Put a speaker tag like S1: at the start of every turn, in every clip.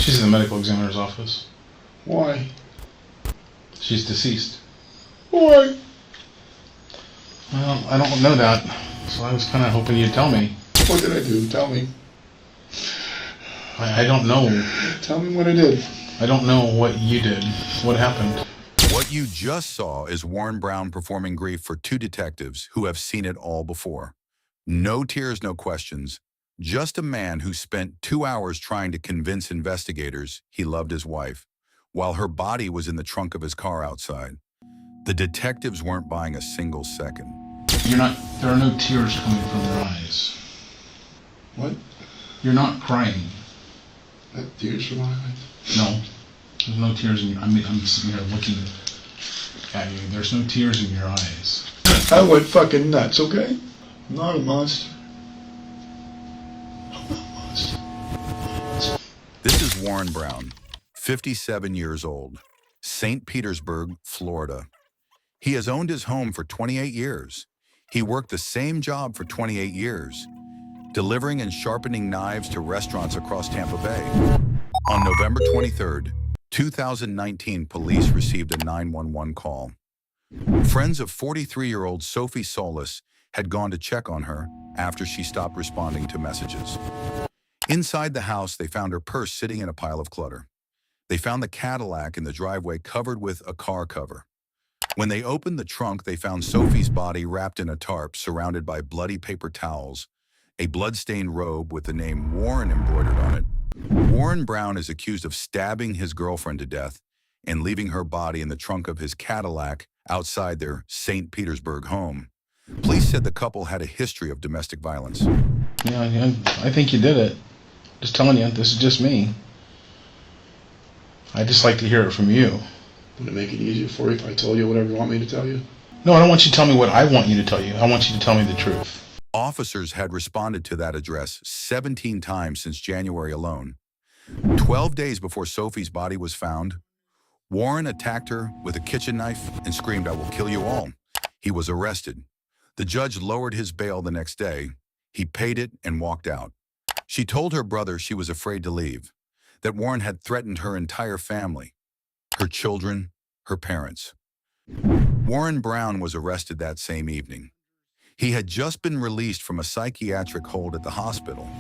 S1: She's in the medical examiner's office.
S2: Why?
S1: She's deceased.
S2: Why?
S1: Well, I don't know that, so I was kind of hoping you'd tell me.
S2: What did I do? Tell me.
S1: I don't know.
S2: Tell me what I did.
S1: I don't know what you did. What happened?
S3: What you just saw is Warren Brown performing grief for two detectives who have seen it all before. No tears, no questions. Just a man who spent 2 hours trying to convince investigators he loved his wife, while her body was in the trunk of his car outside. The detectives weren't buying a single second.
S1: There are no tears coming from your eyes.
S2: What?
S1: You're not crying.
S2: Tears from my eyes?
S1: No. There's no tears in your eyes. I'm sitting here looking at you. There's no tears in your eyes.
S2: I went fucking nuts, okay? I'm not a monster. I'm not a monster.
S3: This is Warren Brown, 57 years old, St. Petersburg, Florida. He has owned his home for 28 years. He worked the same job for 28 years, delivering and sharpening knives to restaurants across Tampa Bay. On November 23rd, 2019, police received a 911 call. Friends of 43-year-old Sophie Solis had gone to check on her after she stopped responding to messages. Inside the house, they found her purse sitting in a pile of clutter. They found the Cadillac in the driveway covered with a car cover. When they opened the trunk, they found Sophie's body wrapped in a tarp surrounded by bloody paper towels, a blood-stained robe with the name Warren embroidered on it. Warren Brown is accused of stabbing his girlfriend to death and leaving her body in the trunk of his Cadillac outside their St. Petersburg home. Police said the couple had a history of domestic violence.
S1: Yeah, I think you did it. Just telling you, this is just me. I'd just like to hear it from you.
S2: Would it make it easier for you if I told you whatever you want me to tell you?
S1: No, I don't want you to tell me what I want you to tell you. I want you to tell me the truth.
S3: Officers had responded to that address 17 times since January alone. 12 days before Sophie's body was found, Warren attacked her with a kitchen knife and screamed, "I will kill you all." He was arrested. The judge lowered his bail the next day. He paid it and walked out. She told her brother she was afraid to leave, that Warren had threatened her entire family, her children, her parents. Warren Brown was arrested that same evening. He had just been released from a psychiatric hold at the hospital.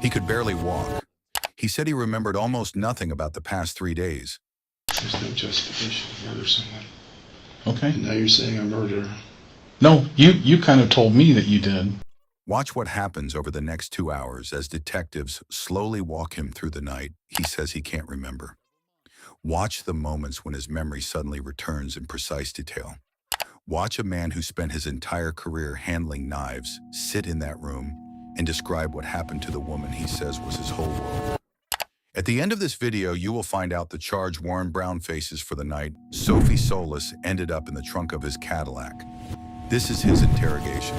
S3: He could barely walk. He said he remembered almost nothing about the past 3 days.
S2: There's no justification to murder someone.
S1: Okay.
S2: And now you're saying I murdered her.
S1: No, you kind of told me that you did.
S3: Watch what happens over the next 2 hours as detectives slowly walk him through the night he says he can't remember. Watch the moments when his memory suddenly returns in precise detail. Watch a man who spent his entire career handling knives sit in that room and describe what happened to the woman he says was his whole world. At the end of this video, you will find out the charge Warren Brown faces for the night Sophie Solis ended up in the trunk of his Cadillac. This is his interrogation.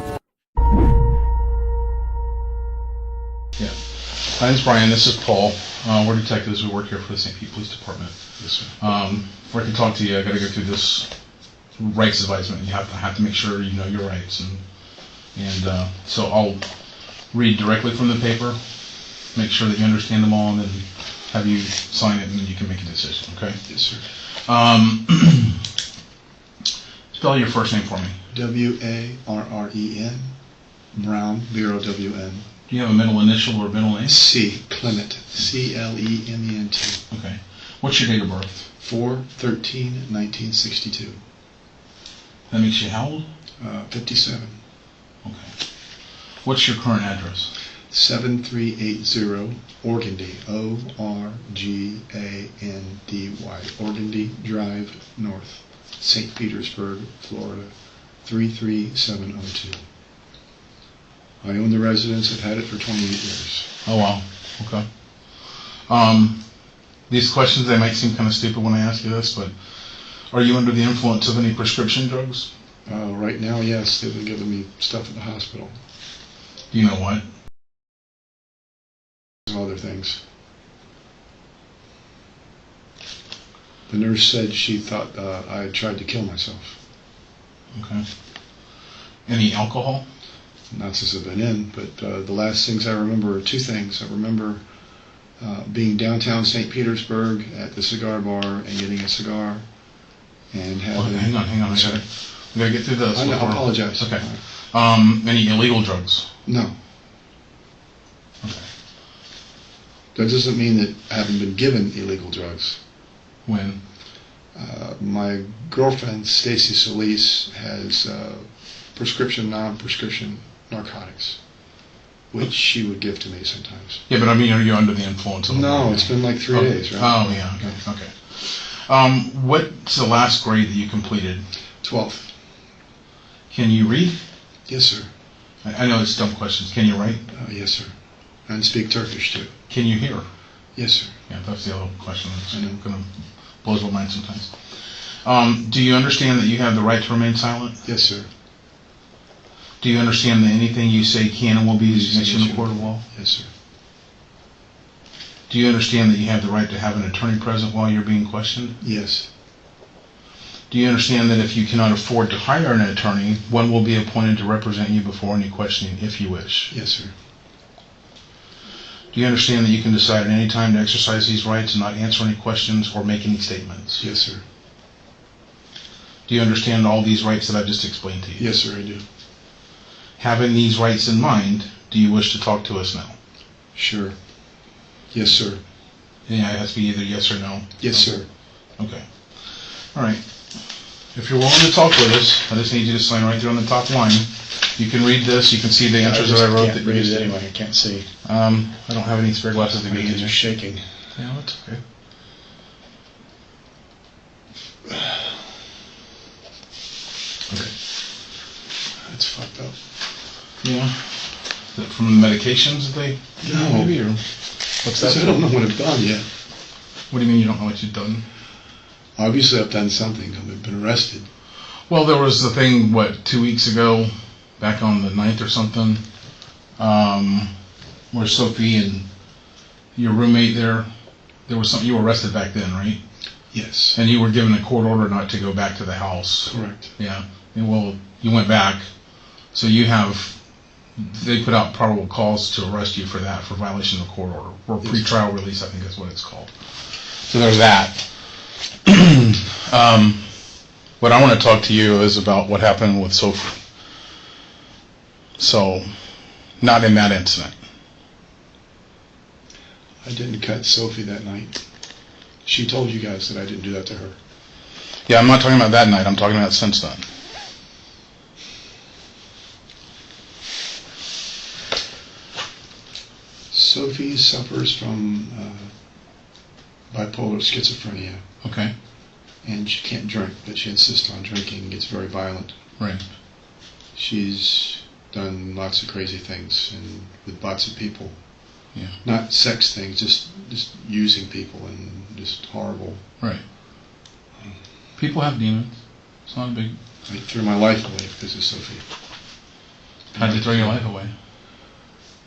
S1: Yeah. My name's Brian. This is Paul. We're detectives. We work here for the St. Pete Police Department.
S2: Yes, sir.
S1: Before I can talk to you, I got to go through this rights advisement. You have to make sure you know your rights, and so I'll read directly from the paper, make sure that you understand them all, and then have you sign it, and then you can make a decision. Okay?
S2: Yes, sir.
S1: Spell your first name for me.
S2: W-A-R-R-E-N. Brown, B-R-O-W-N.
S1: Do you have a middle initial or middle name?
S2: C. Clement. C-L-E-M-E-N-T.
S1: Okay. What's your date of birth?
S2: 4/13/1962.
S1: That makes you how old?
S2: 57.
S1: Okay. What's your current address?
S2: 7380 Organdy, O-R-G-A-N-D-Y, Organdy Drive North, St. Petersburg, Florida, 33702. I own the residence. I've had it for 28 years.
S1: Oh, wow. Okay. These questions, they might seem kind of stupid when I ask you this, but are you under the influence of any prescription drugs?
S2: Right now, yes. They've been giving me stuff at the hospital.
S1: Do you know what?
S2: Some other things. The nurse said she thought I had tried to kill myself.
S1: Okay. Any alcohol?
S2: Not since I've been in, but the last things I remember are two things. I remember being downtown St. Petersburg at the cigar bar and getting a cigar and having...
S1: Hang on. I gotta get through this.
S2: I apologize.
S1: Okay. Any illegal drugs?
S2: No.
S1: Okay.
S2: That doesn't mean that I haven't been given illegal drugs.
S1: When?
S2: My girlfriend, Sophie Solis, has prescription, non-prescription narcotics, which she would give to me sometimes.
S1: Yeah, but I mean, are you under the influence of
S2: No, it's been like 3 days, right?
S1: Oh, yeah, okay. What's the last grade that you completed?
S2: 12th.
S1: Can you read?
S2: Yes, sir.
S1: I know it's dumb questions. Can you write?
S2: Yes, sir. And speak Turkish, too.
S1: Can you hear?
S2: Yes, sir.
S1: Yeah, that's the other question that's
S2: I know.
S1: going to blows my mind sometimes. Do you understand that you have the right to remain silent?
S2: Yes, sir.
S1: Do you understand that anything you say can and will be used against you in the court of law?
S2: Yes, sir.
S1: Do you understand that you have the right to have an attorney present while you're being questioned?
S2: Yes.
S1: Do you understand that if you cannot afford to hire an attorney, one will be appointed to represent you before any questioning if you wish?
S2: Yes, sir.
S1: Do you understand that you can decide at any time to exercise these rights and not answer any questions or make any statements?
S2: Yes, sir.
S1: Do you understand all these rights that I just explained to you?
S2: Yes, sir, I do.
S1: Having these rights in mind, do you wish to talk to us now?
S2: Sure. Yes, sir.
S1: Yeah, it has to be either yes or no.
S2: Yes, sir.
S1: Okay. All right. If you're willing to talk with us, I just need you to sign right there on the top line. You can read this. You can see the answers that I wrote.
S2: Can't read it anyway. I can't see.
S1: I don't have any spare glasses to
S2: My
S1: give
S2: hands
S1: you.
S2: are shaking.
S1: Yeah, that's okay. Okay.
S2: That's fucked up.
S1: Yeah. Is it from the medications that they give you, maybe, or what's that?
S2: I don't know what I've done yet.
S1: What do you mean you don't know what you've done?
S2: Obviously, I've done something. I've been arrested.
S1: Well, there was the thing, 2 weeks ago, back on the 9th or something, where Sophie and your roommate there was something, you were arrested back then, right?
S2: Yes.
S1: And you were given a court order not to go back to the house.
S2: Correct.
S1: Yeah. And well, you went back, so they put out probable cause to arrest you for that, for violation of the court order, or
S2: Yes.
S1: pretrial release, I think is what it's called. So there's that. What I want to talk to you is about what happened with Sophie. So, not in that incident.
S2: I didn't cut Sophie that night. She told you guys that I didn't do that to her.
S1: Yeah, I'm not talking about that night. I'm talking about since then.
S2: Sophie suffers from bipolar schizophrenia,
S1: Okay.
S2: and she can't drink, but she insists on drinking and gets very violent.
S1: Right.
S2: She's done lots of crazy things and with lots of people.
S1: Yeah.
S2: Not sex things, just using people and just horrible.
S1: Right. People have demons. It's not a big...
S2: I threw my life away because of Sophie.
S1: How'd you throw your life away?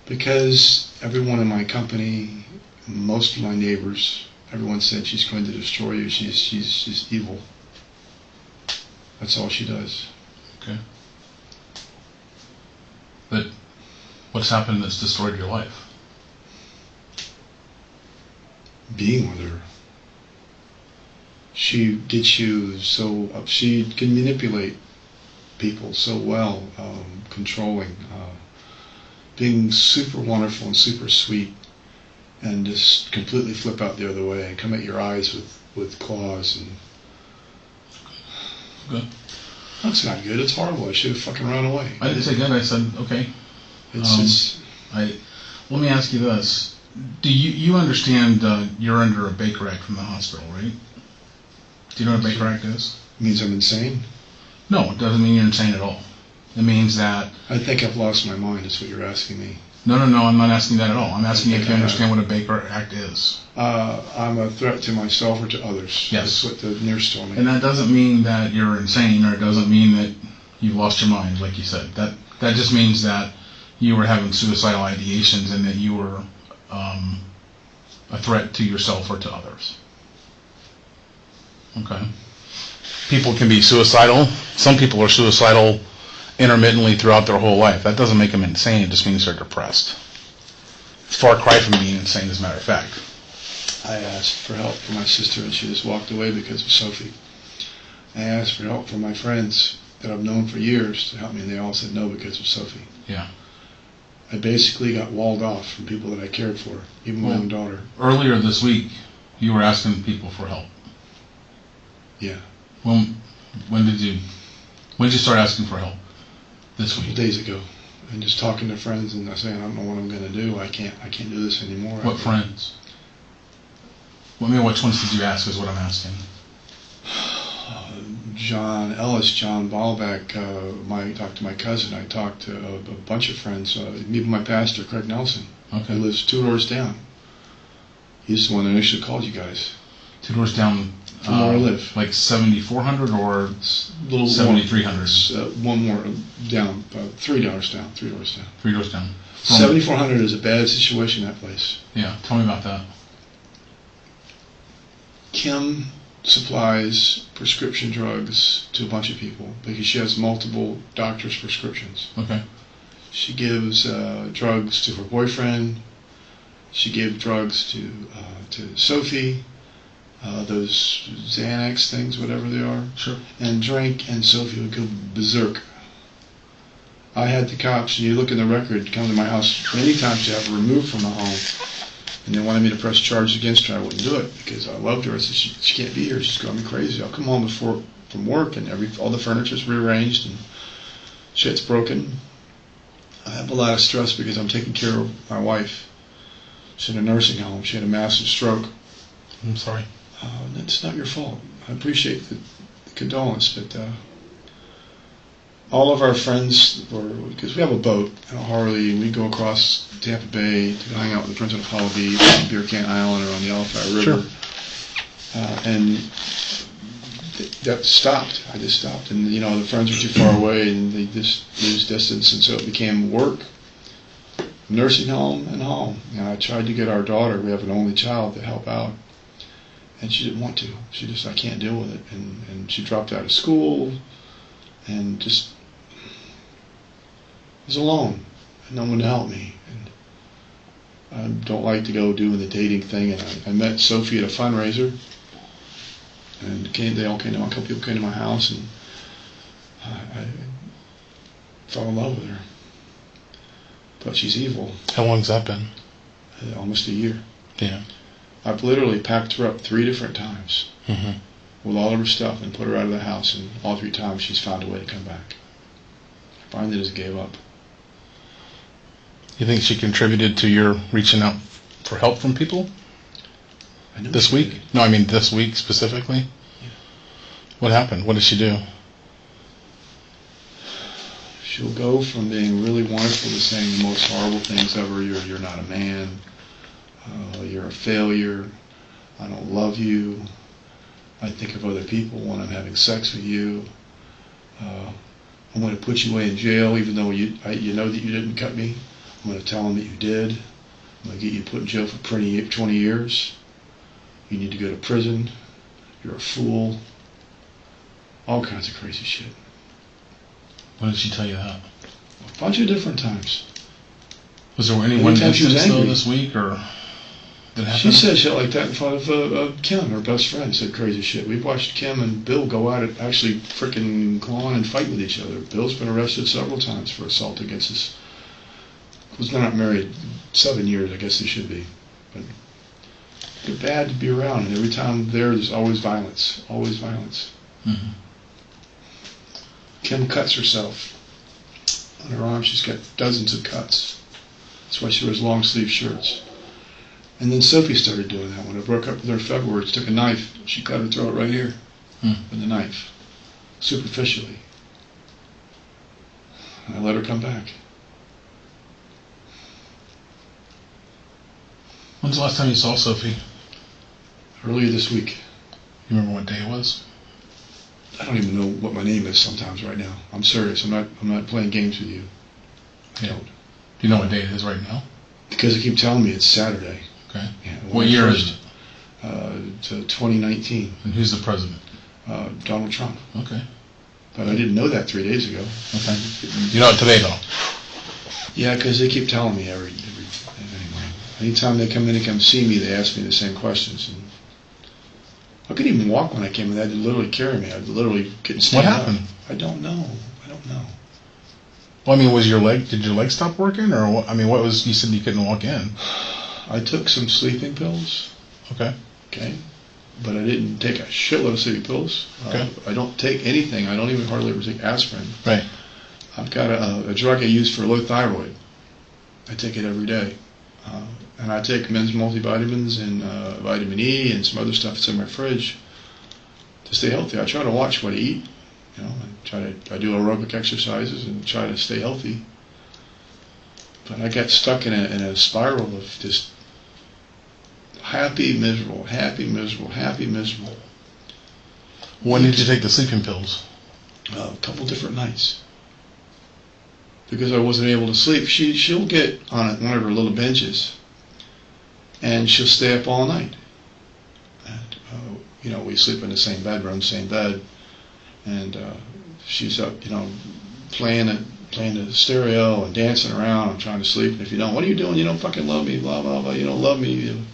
S2: Because everyone in my company, most of my neighbors, everyone said she's going to destroy you. She's evil. That's all she does.
S1: Okay. But what's happened that's destroyed your life?
S2: Being with her. She gets you so up. She can manipulate people so well, controlling, being super wonderful and super sweet, and just completely flip out the other way and come at your eyes with claws and.
S1: Good.
S2: That's not good. It's horrible. I should have fucking run away.
S1: I didn't say good. I said okay.
S2: It's
S1: Let me ask you this: do you understand? You're under a Baker Act from the hospital, right? Do you know what a Baker Act is?
S2: means I'm insane.
S1: No, it doesn't mean you're insane at all. It means that...
S2: I think I've lost my mind, is what you're asking me.
S1: No, I'm not asking that at all. I'm asking you if you understand what a Baker Act is.
S2: I'm a threat to myself or to others.
S1: Yes.
S2: That's what the nurse told me.
S1: And that doesn't mean that you're insane, or it doesn't mean that you've lost your mind, like you said. That just means that you were having suicidal ideations and that you were a threat to yourself or to others. Okay. People can be suicidal. Some people are suicidal intermittently throughout their whole life. That doesn't make them insane. It just means they're depressed. far cry from being insane, as a matter of fact.
S2: I asked for help from my sister, and she just walked away because of Sophie. I asked for help from my friends that I've known for years to help me, and they all said no because of Sophie.
S1: Yeah.
S2: I basically got walled off from people that I cared for, even my own daughter.
S1: Earlier this week, you were asking people for help.
S2: Yeah.
S1: When did you start asking for help? This
S2: A couple
S1: week.
S2: days ago, and just talking to friends and saying, I don't know what I'm going to do. I can't do this anymore.
S1: What friends? Which ones did you ask? Is what I'm asking.
S2: John Ellis, John Ballback, I talked to my cousin. I talked to a bunch of friends. Even my pastor, Craig Nelson,
S1: Okay.
S2: who lives 2 doors down. He's the one that initially called you guys.
S1: 2 doors down.
S2: From where I live.
S1: Like 7,400 or
S2: Little
S1: 7,300.
S2: One more down, 3 doors down. 3 doors down.
S1: 3 doors down.
S2: 7,400 is a bad situation, that place.
S1: Yeah. Tell me about that.
S2: Kim supplies prescription drugs to a bunch of people because she has multiple doctor's prescriptions.
S1: Okay.
S2: She gives drugs to her boyfriend. She gave drugs to Sophie, those Xanax things, whatever they are.
S1: Sure.
S2: And drink, and Sophie would go berserk. I had the cops, and you look in the record, come to my house many times to have her removed from the home. And they wanted me to press charges against her. I wouldn't do it because I loved her. I said, she can't be here. She's driving me crazy. I'll come home from work, and all the furniture's rearranged, and shit's broken. I have a lot of stress because I'm taking care of my wife. She's in a nursing home. She had a massive stroke.
S1: I'm sorry.
S2: It's not your fault. I appreciate the condolence, but all of our friends because we have a boat and a Harley, and we go across Tampa Bay to hang out with the Prince of Apollo Beach, on Beer Can Island, or on the Yellowfire River.
S1: Sure.
S2: And that stopped. I just stopped, and the friends were too far away, and they just lose distance, and so it became work, nursing home, and home. I tried to get our daughter. We have an only child to help out. And she didn't want to. She just, I can't deal with it. And she dropped out of school and just was alone. And no one to help me. And I don't like to go doing the dating thing. And I met Sophie at a fundraiser. And they all came to a couple people came to my house, and I fell in love with her. But she's evil.
S1: How long's that been?
S2: Almost a year.
S1: Yeah.
S2: I've literally packed her up 3 different times with all of her stuff and put her out of the house, and all 3 times she's found a way to come back. I finally just gave up.
S1: You think she contributed to your reaching out for help from people
S2: I know
S1: this
S2: she
S1: week?
S2: did.
S1: No, I mean this week specifically.
S2: Yeah.
S1: What happened? What did she do?
S2: She'll go from being really wonderful to saying the most horrible things ever. You're not a man. You're a failure. I don't love you. I think of other people when I'm having sex with you. I'm going to put you away in jail, even though you know that you didn't cut me. I'm going to tell them that you did. I'm going to get you put in jail for 20 years. You need to go to prison. You're a fool. All kinds of crazy shit.
S1: When did she tell you that?
S2: A bunch of different times.
S1: Was there any one
S2: Anytime she was
S1: instance though
S2: angry.
S1: this week, or did it happen?
S2: She said shit like that in front of Kim, her best friend. Said crazy shit. We've watched Kim and Bill go at it, actually freaking clawing and fighting with each other. Bill's been arrested several times for assault against us. They're not married 7 years, I guess they should be. But they're bad to be around, and every time there's always violence. Always violence.
S1: Mm-hmm.
S2: Kim cuts herself. On her arm, she's got dozens of cuts. That's why she wears long sleeve shirts. And then Sophie started doing that. When I broke up with her in February, she took a knife. She cut her throat right here with a knife, superficially. And I let her come back.
S1: When's the last time you saw Sophie?
S2: Earlier this week.
S1: You remember what day it was?
S2: I don't even know what my name is sometimes right now. I'm serious. I'm not playing games with you. I don't.
S1: Do you know what day it is right now?
S2: Because they keep telling me it's Saturday.
S1: Okay.
S2: Yeah,
S1: What year is it?
S2: To 2019.
S1: And who's the president?
S2: Donald Trump.
S1: Okay.
S2: But I didn't know that 3 days ago.
S1: Okay. You know it today though?
S2: Yeah, because they keep telling me every anyway. Anytime they come in and come see me, they ask me the same questions. And I couldn't even walk when I came in. They had to literally carry me. I literally couldn't stand
S1: What happened?
S2: up. I don't know.
S1: Well, I mean, did your leg stop working, or what? I mean, what was, you said you couldn't walk in.
S2: I took some sleeping pills.
S1: Okay.
S2: But I didn't take a shitload of sleeping pills.
S1: Okay.
S2: I don't take anything. I don't even hardly ever take aspirin.
S1: Right.
S2: I've got a drug I use for low thyroid. I take it every day. And I take men's multivitamins and vitamin E and some other stuff that's in my fridge to stay healthy. I try to watch what I eat, and I do aerobic exercises and try to stay healthy. But I got stuck in a spiral of just happy, miserable, happy, miserable, happy, miserable.
S1: When did you take the sleeping pills?
S2: A couple different nights. Because I wasn't able to sleep. She'll get on one of her little benches, and she'll stay up all night. And we sleep in the same bedroom, same bed, and she's up, playing the stereo and dancing around. I'm trying to sleep, and if you don't, what are you doing? You don't fucking love me, blah blah blah. You don't love me.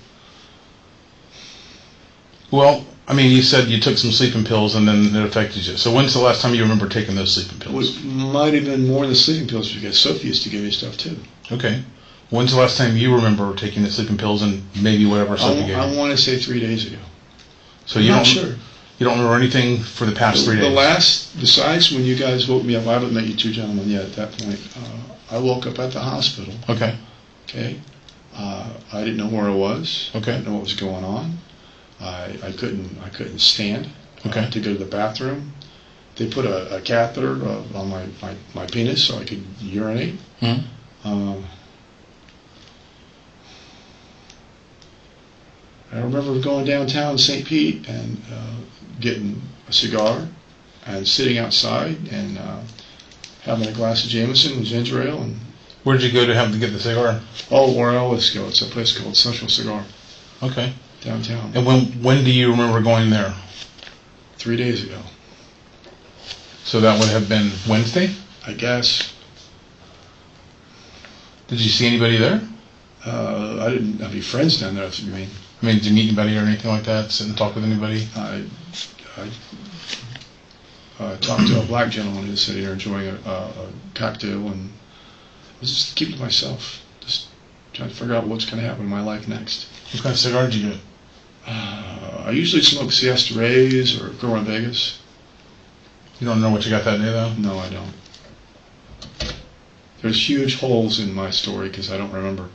S1: Well, I mean, you said you took some sleeping pills and then it affected you. So when's the last time you remember taking those sleeping pills?
S2: It might have been more than the sleeping pills because Sophie used to give me stuff too.
S1: Okay. When's the last time you remember taking the sleeping pills and maybe whatever Sophie gave you?
S2: I want to say 3 days ago.
S1: So
S2: I'm not sure.
S1: You don't remember anything for the past 3 days?
S2: Besides when you guys woke me up, I haven't met you two gentlemen yet at that point. I woke up at the hospital.
S1: Okay.
S2: I didn't know where I was.
S1: Okay.
S2: I didn't know what was going on. I couldn't stand to go to the bathroom. They put a catheter on my penis so I could urinate.
S1: Mm-hmm.
S2: I remember going downtown St. Pete and getting a cigar and sitting outside and having a glass of Jameson and ginger ale. And
S1: where did you go to get the cigar?
S2: Oh, where I always go. It's a place called Central Cigar.
S1: Okay.
S2: Downtown.
S1: And when do you remember going there?
S2: 3 days ago.
S1: So that would have been Wednesday?
S2: I guess.
S1: Did you see anybody there?
S2: I didn't have any friends down there, if you mean.
S1: I mean, did you meet anybody or anything like that? Sit and talk with anybody?
S2: I talked to a black gentleman who was sitting there enjoying a cocktail, and I was just keeping to myself, just trying to figure out what's going to happen in my life next.
S1: What kind of cigar did you get?
S2: I usually smoke Siesta Rays or Grow in Vegas.
S1: You don't know what you got that day, though?
S2: No, I don't. There's huge holes in my story because I don't remember.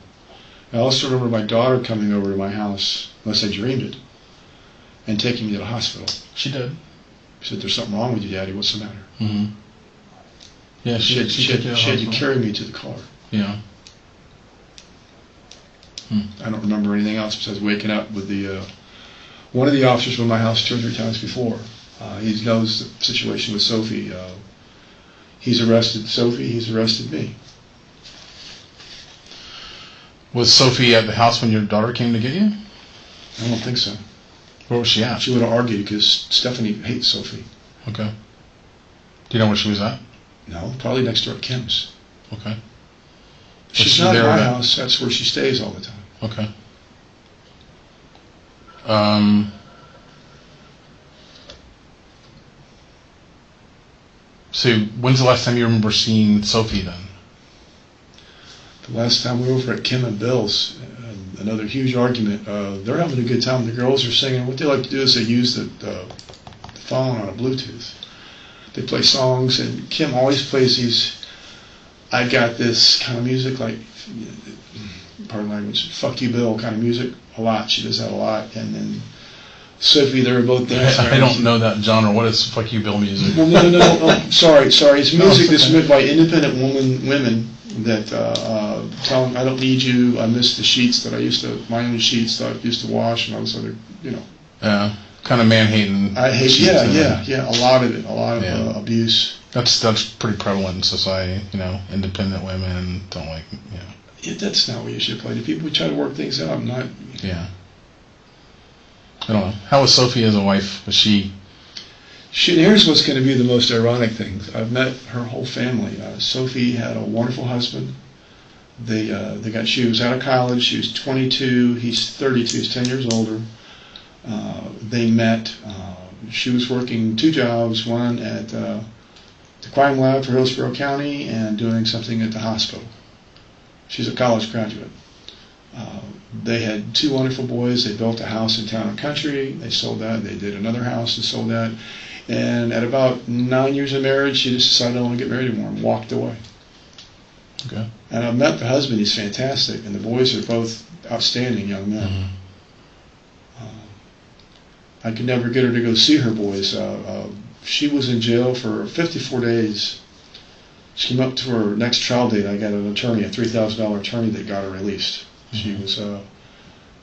S2: I also remember my daughter coming over to my house, unless I dreamed it, and taking me to the hospital.
S1: She did.
S2: She said, "There's something wrong with you, Daddy. What's the matter?"
S1: Mm-hmm. Yeah,
S2: she had to carry me to the car.
S1: Yeah.
S2: I don't remember anything else besides waking up with one of the officers from my house 2 or 3 times before. He knows the situation with Sophie. He's arrested Sophie. He's arrested me.
S1: Was Sophie at the house when your daughter came to get you?
S2: I don't think so.
S1: Where was she at?
S2: She would have argued because Stephanie hates Sophie.
S1: Okay. Do you know where she was at?
S2: No, probably next door at Kim's.
S1: Okay.
S2: She's not at my house. That's where she stays all the time.
S1: Okay. So when's the last time you remember seeing Sophie then?
S2: The last time we were over at Kim and Bill's, another huge argument. They're having a good time. The girls are singing. What they like to do is they use the phone on a Bluetooth. They play songs, and Kim always plays these, I got this kind of music, like, pardon language, fuck you Bill kind of music a lot. She does that a lot. And then Sophie, they were both dancing.
S1: I don't know that genre. What is fuck you Bill music?
S2: Well, no. Sorry. It's music that's made by independent women that tell them, I don't need you. I miss the sheets that my own sheets that I used to wash and all this other,
S1: Yeah, kind of man-hating.
S2: I hate, yeah, a lot of it, abuse.
S1: That's pretty prevalent in society, independent women don't like,
S2: Yeah, that's not what you should play to people. We try to work things out, not...
S1: Yeah. I don't know. How was Sophie as a wife? Was she...
S2: Here's what's going to be the most ironic thing. I've met her whole family. Sophie had a wonderful husband. She was out of college. She was 22. He's 32. He's 10 years older. They met. She was working 2 jobs, one at the crime lab for Hillsborough County and doing something at the hospital. She's a college graduate. They had 2 wonderful boys. They built a house in Town and Country. They sold that. They did another house and sold that. And at about 9 years of marriage, she just decided, I don't want to get married anymore, and walked away.
S1: Okay.
S2: And I've met the husband. He's fantastic. And the boys are both outstanding young men.
S1: Mm-hmm.
S2: I could never get her to go see her boys. She was in jail for 54 days. She came up to her next trial date. I got an attorney, a $3,000 attorney that got her released. Mm-hmm. She was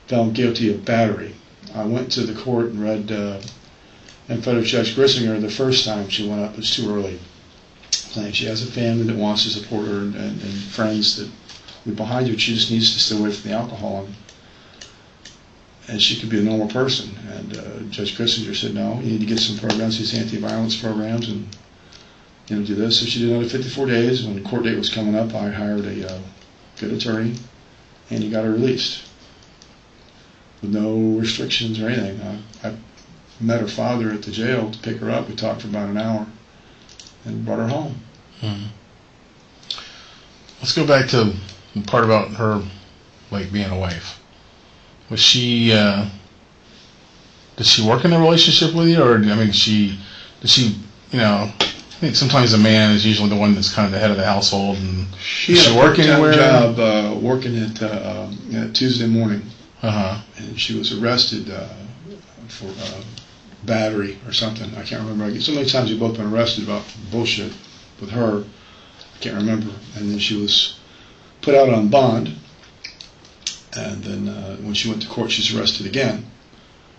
S2: found guilty of battery. I went to the court and read in front of Judge Grissinger the first time she went up. It was too early. Saying she has a family that wants to support her and friends that are behind her. She just needs to stay away from the alcohol. And she could be a normal person. And Judge Grissinger said, no, you need to get some programs, these anti-violence programs, and do this. So she did another 54 days. When the court date was coming up, I hired a good attorney, and he got her released with no restrictions or anything. I met her father at the jail to pick her up. We talked for about an hour and brought her home.
S1: Hmm. Let's go back to the part about her, like, being a wife. Was she, did she work in the relationship with you, or, I mean, did she, I think sometimes a man is usually the one that's kind of the head of the household, and
S2: she
S1: did she work anywhere?
S2: Job working at Tuesday morning.
S1: Uh-huh.
S2: And she was arrested for battery or something. I can't remember. So many times we've both been arrested about bullshit with her. I can't remember. And then she was put out on bond. And then when she went to court, she's arrested again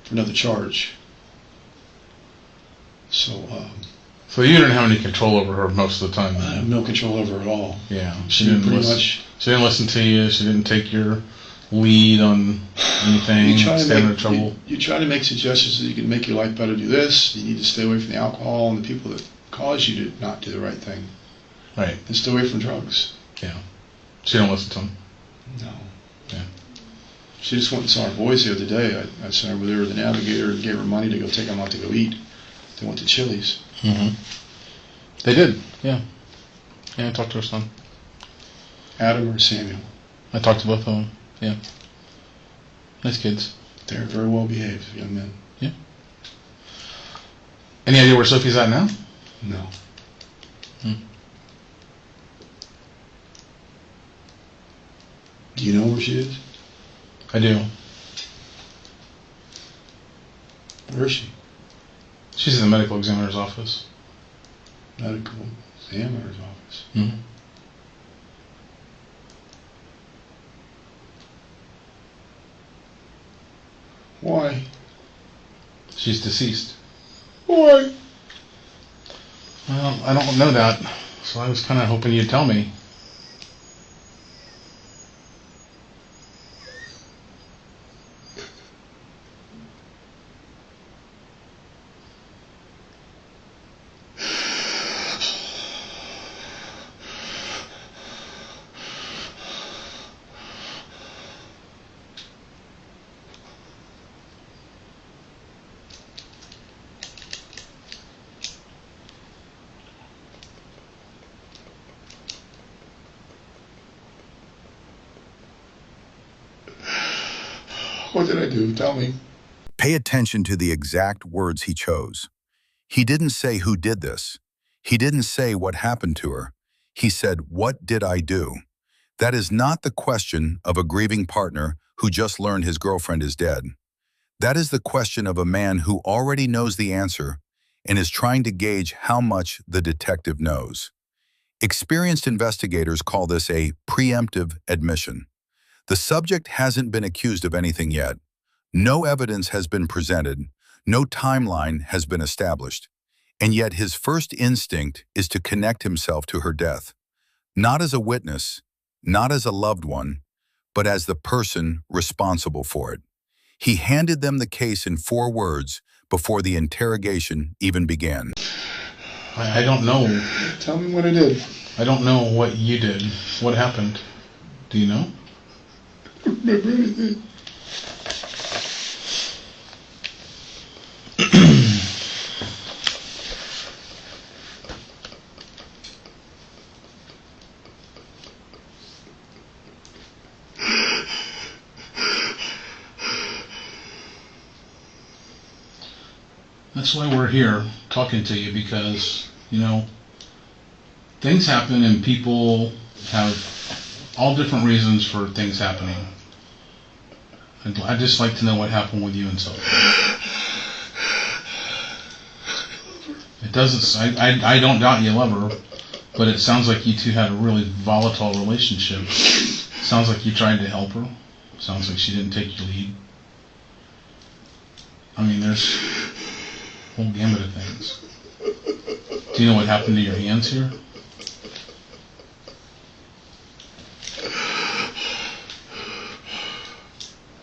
S2: for another charge. So
S1: you didn't have any control over her most of the time?
S2: I have no control over her at all.
S1: Yeah.
S2: She didn't she
S1: didn't listen to you. She didn't take your lead on anything. Stay out of trouble.
S2: You try to make suggestions that you can make your life better. Do this. You need to stay away from the alcohol and the people that cause you to not do the right thing.
S1: Right.
S2: And stay away from drugs.
S1: Yeah. She don't listen to them.
S2: No.
S1: Yeah.
S2: She just went and saw her boys the other day. I sent her over there with the navigator and gave her money to go take them out to go eat. They went to Chili's.
S1: Mm-hmm. They did, yeah. Yeah, I talked to her son.
S2: Adam or Samuel?
S1: I talked to both of them, yeah. Nice kids.
S2: They're very well behaved young men.
S1: Yeah. Any idea where Sophie's at now?
S2: No.
S1: Hmm.
S2: Do you know where she is?
S1: I do.
S2: Where is she?
S1: She's in the medical examiner's office.
S2: Medical examiner's office.
S1: Mm-hmm.
S2: Why?
S1: She's deceased.
S2: Why?
S1: Well, I don't know that, so I was kind of hoping you'd tell me.
S2: What did I do? Tell me.
S3: Pay attention to the exact words he chose. He didn't say who did this. He didn't say what happened to her. He said, what did I do? That is not the question of a grieving partner who just learned his girlfriend is dead. That is the question of a man who already knows the answer and is trying to gauge how much the detective knows. Experienced investigators call this a preemptive admission. The subject hasn't been accused of anything yet. No evidence has been presented. No timeline has been established. And yet his first instinct is to connect himself to her death, not as a witness, not as a loved one, but as the person responsible for it. He handed them the case in 4 words before the interrogation even began.
S1: I don't know.
S2: Tell me what I did.
S1: I don't know what you did. What happened? Do you know?
S2: I don't remember anything.
S1: That's why we're here talking to you, because, you know, things happen and people have all different reasons for things happening. I'd just like to know what happened with you and Sophie. It doesn't, I don't doubt you love her, but it sounds like you two had a really volatile relationship. Sounds like you tried to help her. Sounds like she didn't take your lead. I mean, there's a whole gamut of things. Do you know what happened to your hands here?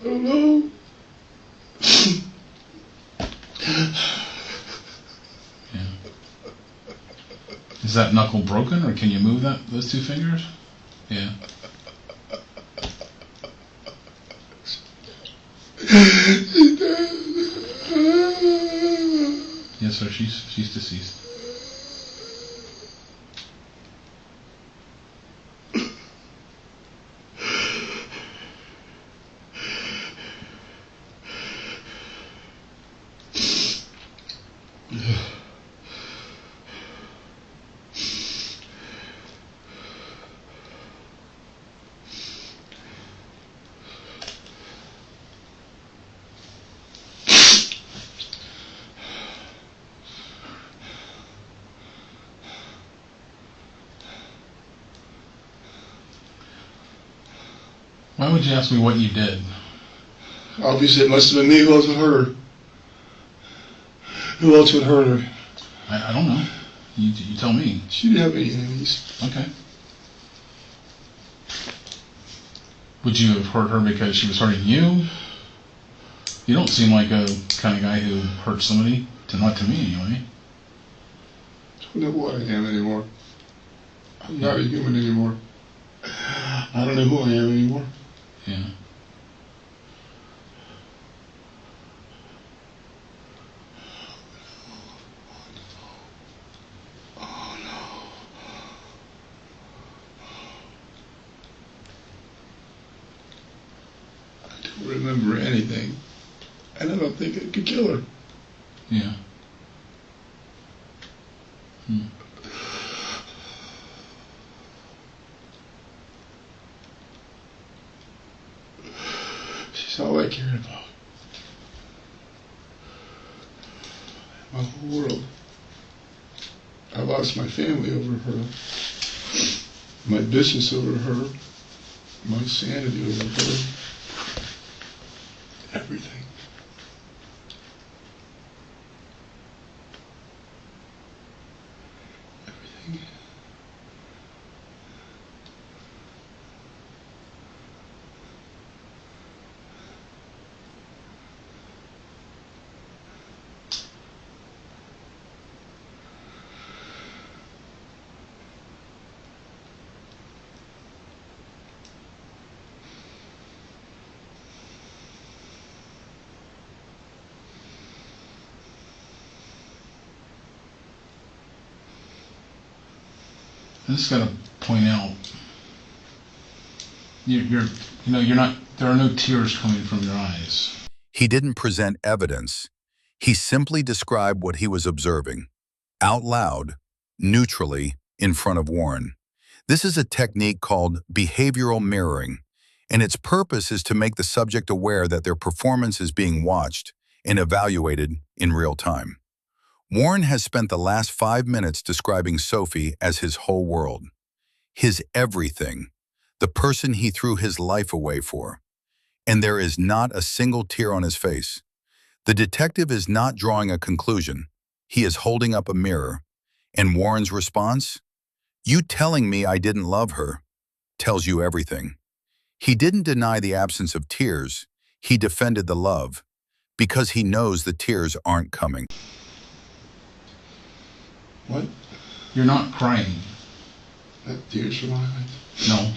S2: I don't know.
S1: Yeah. Is that knuckle broken, or can you move those two fingers? Yeah. Yes, sir. She's deceased. Why would you ask me what you did?
S2: Obviously, it must have been me. Who else would hurt her? Who else would hurt her?
S1: I don't know. You tell me.
S2: She didn't have any enemies.
S1: Okay. Would you have hurt her because she was hurting you? You don't seem like a kind of guy who hurts somebody. Not to me, anyway.
S2: I don't know who I am anymore. I'm not a human anymore. I don't know who I am anymore.
S1: Yeah.
S2: Oh no. I don't remember anything. And I don't think I could kill her.
S1: Yeah. Hmm.
S2: She's all I cared about. My whole world. I lost my family over her. My business over her. My sanity over her. Everything. Everything.
S1: I just got to point out, you're not. There are no tears coming from your eyes.
S3: He didn't present evidence. He simply described what he was observing, out loud, neutrally, in front of Warren. This is a technique called behavioral mirroring, and its purpose is to make the subject aware that their performance is being watched and evaluated in real time. Warren has spent the last 5 minutes describing Sophie as his whole world, his everything, the person he threw his life away for. And there is not a single tear on his face. The detective is not drawing a conclusion. He is holding up a mirror. And Warren's response? You telling me I didn't love her tells you everything. He didn't deny the absence of tears. He defended the love because he knows the tears aren't coming.
S2: What?
S1: You're not crying.
S2: That tears from my eyes.
S1: No.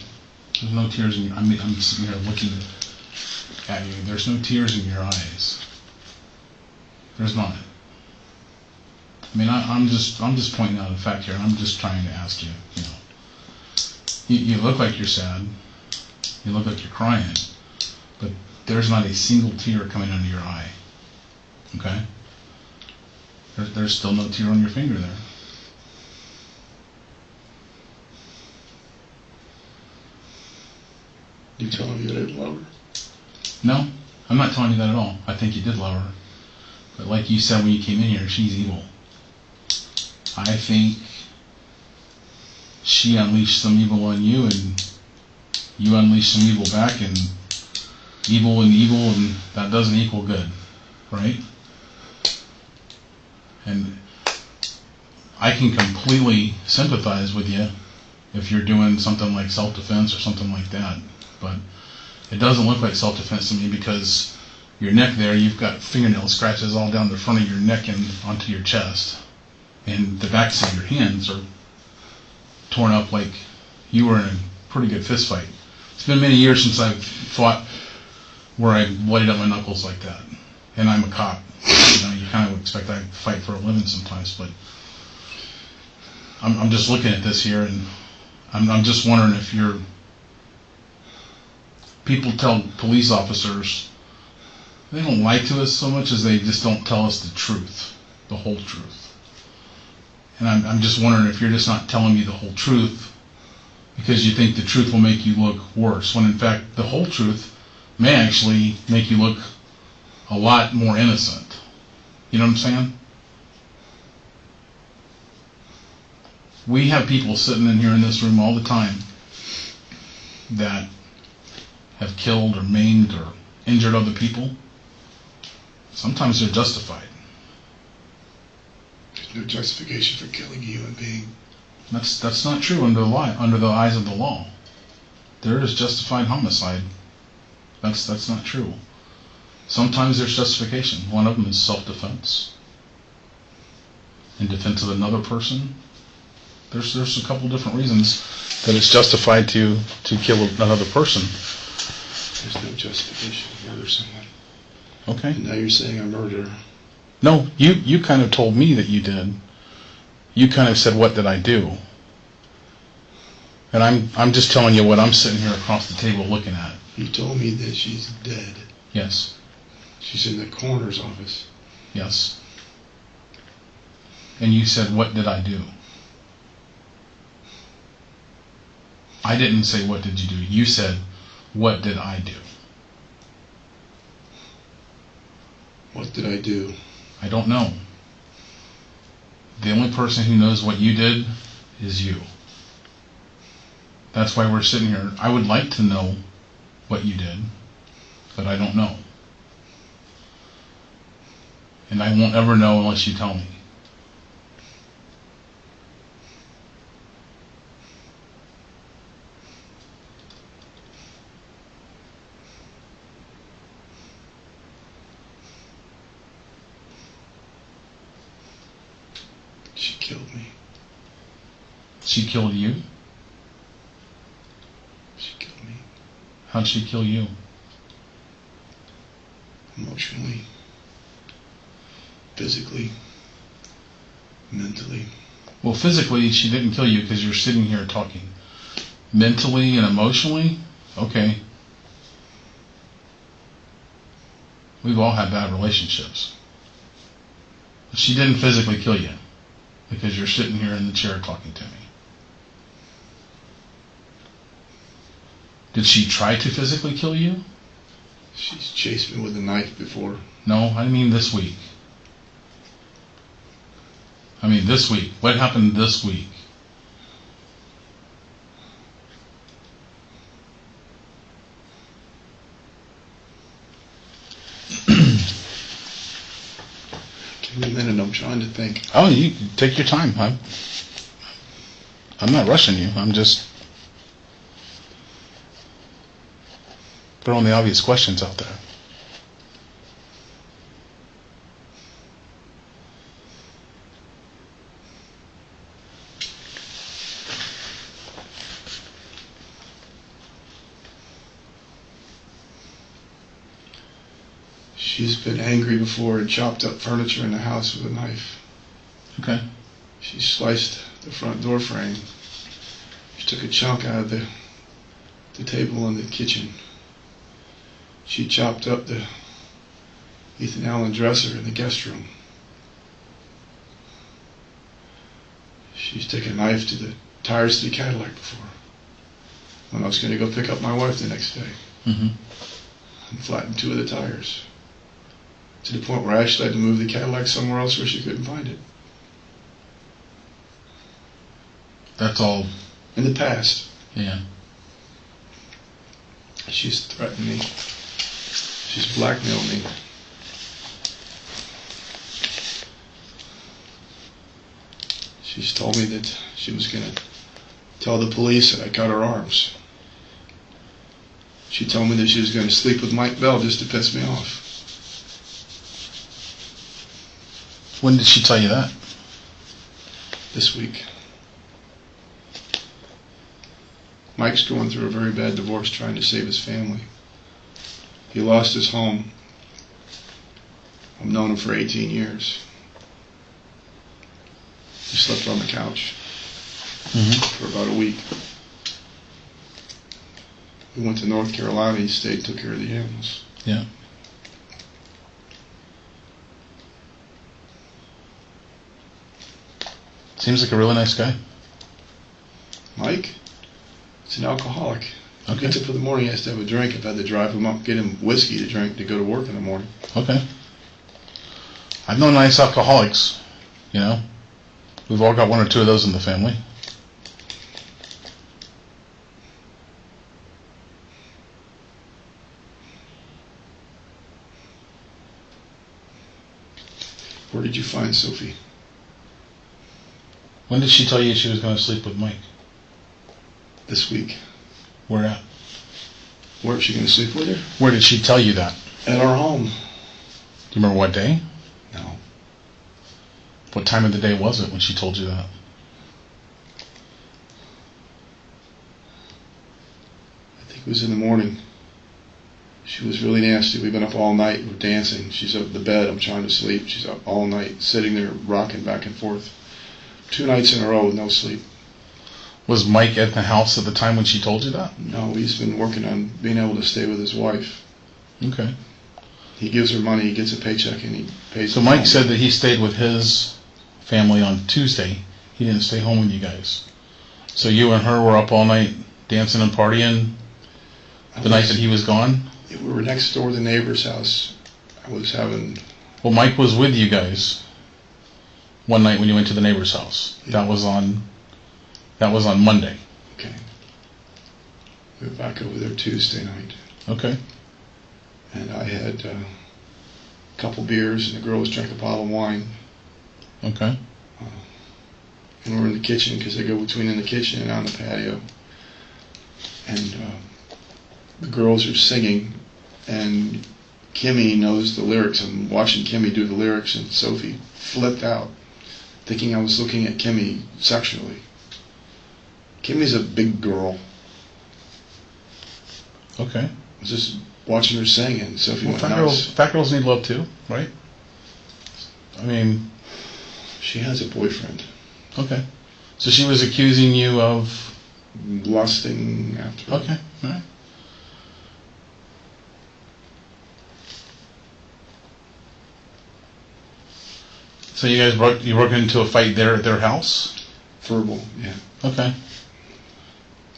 S1: There's no tears in your. I'm sitting here looking at you. There's no tears in your eyes. There's not. I mean, I'm just pointing out a fact here. I'm just trying to ask you. You look like you're sad. You look like you're crying, but there's not a single tear coming out of your eye. Okay? There's still no tear on your finger there.
S2: You telling me I didn't love her?
S1: No, I'm not telling you that at all. I think you did love her. But like you said when you came in here, she's evil. I think she unleashed some evil on you, and you unleashed some evil back, and evil, and that doesn't equal good, right? And I can completely sympathize with you if you're doing something like self-defense or something like that, but it doesn't look like self-defense to me, because your neck there, you've got fingernail scratches all down the front of your neck and onto your chest, and the backs of your hands are torn up like you were in a pretty good fist fight. It's been many years since I've fought where I bloodied up my knuckles like that, and I'm a cop. You kind of expect I fight for a living sometimes, but I'm just looking at this here, and I'm just wondering if people tell police officers they don't lie to us so much as they just don't tell us the truth, the whole truth. And I'm just wondering if you're just not telling me the whole truth because you think the truth will make you look worse, when in fact the whole truth may actually make you look a lot more innocent. You know what I'm saying? We have people sitting in here in this room all the time that have killed or maimed or injured other people. Sometimes they're justified.
S2: There's no justification for killing a human being.
S1: That's not true under the eyes of the law. There is justified homicide. That's not true. Sometimes there's justification. One of them is self-defense. In defense of another person. There's a couple different reasons that it's justified to kill another person.
S2: There's no justification to murder someone.
S1: Okay.
S2: And now you're saying I murdered her.
S1: No, you kind of told me that you did. You kind of said, "What did I do?" And I'm just telling you what I'm sitting here across the table looking at.
S2: You told me that she's dead.
S1: Yes.
S2: She's in the coroner's office.
S1: Yes. And you said, "What did I do?" I didn't say, "What did you do?" You said, "What did I do?"
S2: What did I do?
S1: I don't know. The only person who knows what you did is you. That's why we're sitting here. I would like to know what you did, but I don't know. And I won't ever know unless you tell me.
S2: She killed me.
S1: She killed you?
S2: She killed me.
S1: How'd she kill you?
S2: Emotionally. Physically. Mentally.
S1: Well, physically, she didn't kill you because you're sitting here talking. Mentally and emotionally? Okay. We've all had bad relationships. She didn't physically kill you because you're sitting here in the chair talking to me. Did she try to physically kill you?
S2: She's chased me with a knife before.
S1: No, I mean this week. I mean this week. What happened this week?
S2: Give me a minute, I'm trying to think.
S1: Oh, you take your time. I'm not rushing you. I'm just throwing the obvious questions out there.
S2: She's been angry before and chopped up furniture in the house with a knife.
S1: Okay.
S2: She sliced the front door frame. She took a chunk out of the table in the kitchen. She chopped up the Ethan Allen dresser in the guest room. She's taken a knife to the tires of the Cadillac before. When I was going to go pick up my wife the next day.
S1: Mm-hmm.
S2: And flattened 2 of the tires. To the point where I actually had to move the Cadillac somewhere else where she couldn't find it.
S1: That's all.
S2: In the past.
S1: Yeah.
S2: She's threatened me. She's blackmailed me. She's told me that she was going to tell the police that I cut her arms. She told me that she was going to sleep with Mike Bell just to piss me off.
S1: When did she tell you that?
S2: This week. Mike's going through a very bad divorce trying to save his family. He lost his home. I've known him for 18 years. He slept on the couch for about a week. We went to North Carolina. He stayed, took care of the animals.
S1: Yeah. Seems like a really nice guy.
S2: Mike? He's an alcoholic.
S1: Okay.
S2: He gets up in the morning, he has to have a drink. I've had to drive him up, get him whiskey to drink to go to work in the morning.
S1: Okay. I've known nice alcoholics, you know. We've all got 1 or 2 of those in the family.
S2: Where did you find Sophie?
S1: When did she tell you she was going to sleep with Mike?
S2: This week.
S1: Where at?
S2: Where is she going to sleep with her?
S1: Where did she tell you that?
S2: At our home.
S1: Do you remember what day?
S2: No.
S1: What time of the day was it when she told you that?
S2: I think it was in the morning. She was really nasty. We've been up all night. We're dancing. She's up in the bed. I'm trying to sleep. She's up all night, sitting there, rocking back and forth. 2 nights in a row with no sleep.
S1: Was Mike at the house at the time when she told you that?
S2: No, he's been working on being able to stay with his wife.
S1: Okay.
S2: He gives her money. He gets a paycheck and he pays.
S1: So Mike said that he stayed with his family on Tuesday. He didn't stay home with you guys. So you and her were up all night dancing and partying the night that he was gone?
S2: We were next door to the neighbor's house. I was having...
S1: Well, Mike was with you guys one night when you went to the neighbor's house.
S2: Yeah.
S1: That was on Monday.
S2: Okay. We were back over there Tuesday night.
S1: Okay.
S2: And I had a couple beers, and the girls drank a bottle of wine.
S1: Okay.
S2: And we're in the kitchen, because they go between in the kitchen and on the patio. And the girls are singing, and Kimmy knows the lyrics. I'm watching Kimmy do the lyrics, and Sophie flipped out, thinking I was looking at Kimmy sexually. Kimmy's a big girl.
S1: Okay.
S2: I was just watching her sing, and Sophie went nuts.
S1: Fat girls need love too, right? I mean...
S2: She has a boyfriend.
S1: Okay. So she was accusing you of...
S2: Lusting after.
S1: Okay, all right. So you guys broke into a fight there at their house?
S2: Verbal, yeah.
S1: Okay.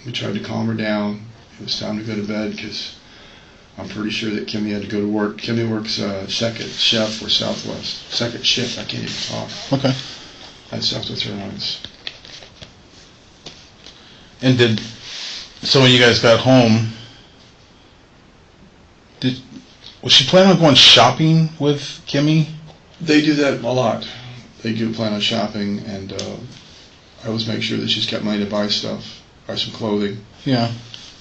S2: We tried to calm her down. It was time to go to bed because I'm pretty sure that Kimmy had to go to work. Kimmy works second chef for Southwest. Second shift, I can't even talk.
S1: Okay.
S2: At Southwest Airlines.
S1: And so when you guys got home, was she planning on going shopping with Kimmy?
S2: They do that a lot. They do plan on shopping, and I always make sure that she's got money to buy stuff, buy some clothing.
S1: Yeah.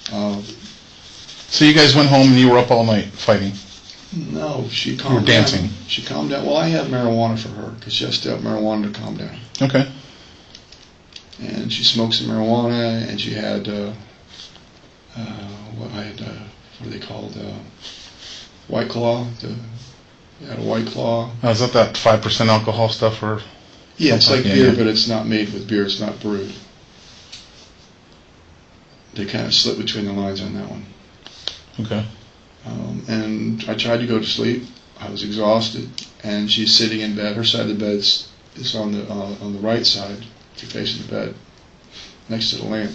S1: So you guys went home and you were up all night fighting?
S2: No, she calmed down.
S1: You were dancing?
S2: She calmed down. Well, I had marijuana for her because she has to have marijuana to calm down.
S1: Okay.
S2: And she smoked some marijuana, and she had what are they called? White Claw, the You had a White Claw.
S1: Now, is that 5% alcohol stuff or?
S2: Yeah, it's like
S1: Yeah,
S2: beer,
S1: yeah.
S2: but it's not made with beer. It's not brewed. They kind of slip between the lines on that one.
S1: Okay.
S2: And I tried to go to sleep. I was exhausted, and she's sitting in bed. Her side of the bed is on the right side, facing the bed, next to the lamp.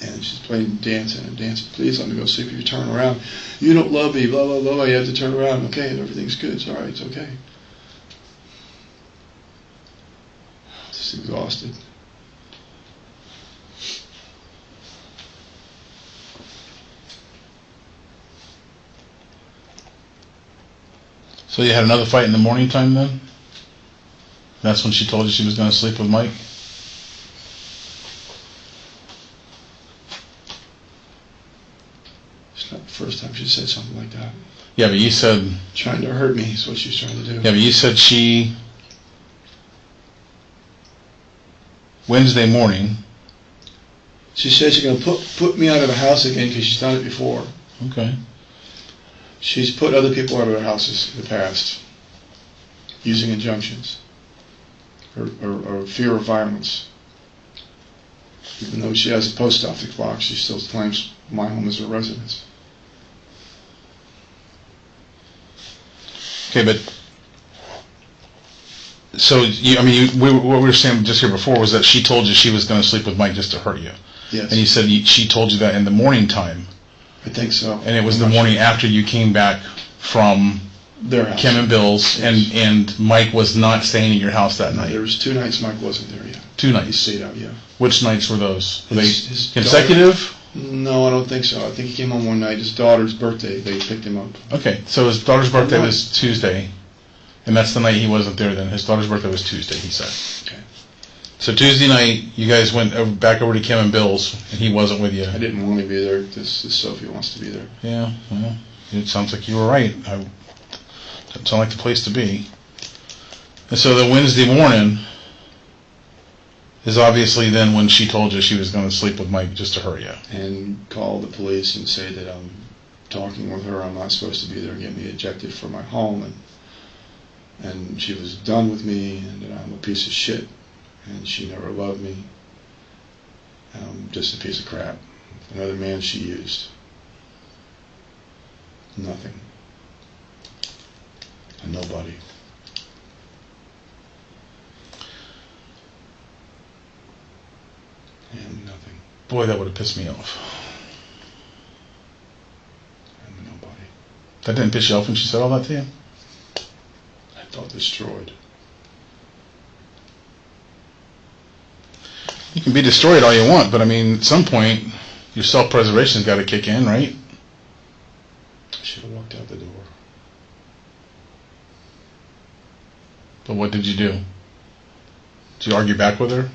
S2: And she's playing, dancing and dancing. Please let me go to sleep. If you turn around, you don't love me. Blah blah blah. You have to turn around. Okay, everything's good. It's all right. It's okay. Just exhausted.
S1: So you had another fight in the morning time then? That's when she told you she was going to sleep with Mike?
S2: It's not the first time she said something like that.
S1: Yeah, but you said...
S2: Trying to hurt me is what she's trying to do.
S1: Yeah, but you said she... Wednesday morning...
S2: She says she's going to put me out of the house again because she's done it before.
S1: Okay.
S2: She's put other people out of their houses in the past using injunctions or fear of violence. Even though she has a post office box, she still claims my home is her residence.
S1: Okay, but... So, what we were saying just here before was that she told you she was going to sleep with Mike just to hurt you.
S2: Yes.
S1: And you said she told you that in the morning time.
S2: I think so.
S1: And it was the morning after you came back from
S2: their house.
S1: Kim and Bill's,
S2: Yes.
S1: and Mike was not staying at your house that night.
S2: There was 2 nights Mike wasn't there yet.
S1: 2
S2: He
S1: nights.
S2: stayed out, yeah.
S1: Which nights were those? Were they
S2: His
S1: consecutive?
S2: No, I don't think so. I think he came home one night. His daughter's birthday, they picked him up.
S1: Okay, so his daughter's birthday was Tuesday, and that's the night he wasn't there then. His daughter's birthday was Tuesday, he said.
S2: Okay.
S1: So Tuesday night, you guys went back over to Kim and Bill's, and he wasn't with you.
S2: I didn't want to be there. This Sophie wants to be there.
S1: Yeah, well, it sounds like you were right. Doesn't sound like the place to be. And so the Wednesday morning is obviously then when she told you she was going to sleep with Mike just to hurt you.
S2: And call the police and say that I'm talking with her. I'm not supposed to be there and get me ejected from my home. And she was done with me and that I'm a piece of shit. And she never loved me. I'm just a piece of crap. Another man she used. Nothing. A nobody. And nothing.
S1: Boy, that would have pissed me off.
S2: I'm a nobody.
S1: That didn't piss you off when she said all that to you?
S2: I felt destroyed.
S1: You can be destroyed all you want, but at some point, your self-preservation's got to kick in, right?
S2: I should have walked out the door.
S1: But what did you do? Did you argue back with her?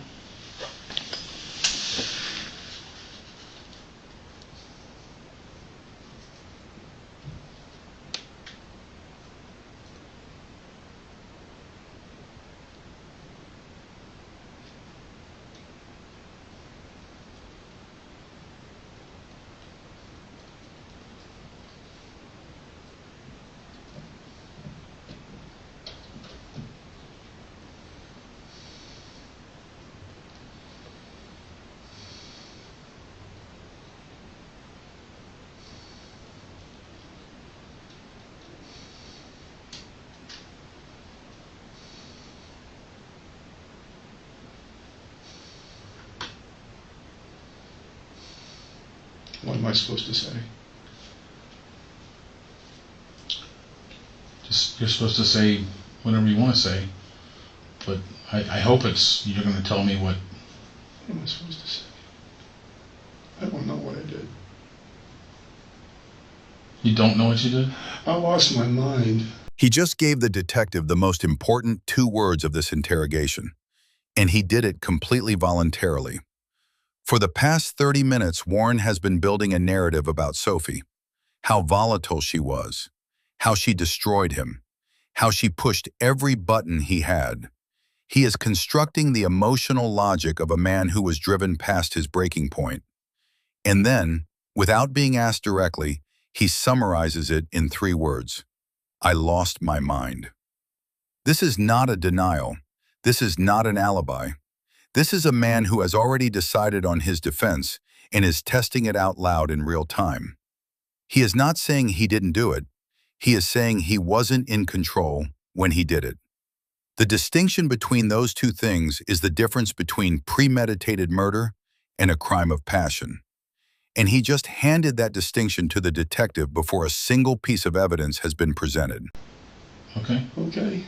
S2: What am I supposed to say?
S1: You're supposed to say whatever you want to say, but I hope you're going to tell me what...
S2: What am I supposed to say? I don't know what I did.
S1: You don't know what you did?
S2: I lost my mind.
S3: He just gave the detective the most important 2 words of this interrogation, and he did it completely voluntarily. For the past 30 minutes, Warren has been building a narrative about Sophie, how volatile she was, how she destroyed him, how she pushed every button he had. He is constructing the emotional logic of a man who was driven past his breaking point. And then, without being asked directly, he summarizes it in 3 words. I lost my mind. This is not a denial. This is not an alibi. This is a man who has already decided on his defense and is testing it out loud in real time. He is not saying he didn't do it. He is saying he wasn't in control when he did it. The distinction between those two things is the difference between premeditated murder and a crime of passion. And he just handed that distinction to the detective before a single piece of evidence has been presented.
S1: Okay.
S2: Okay.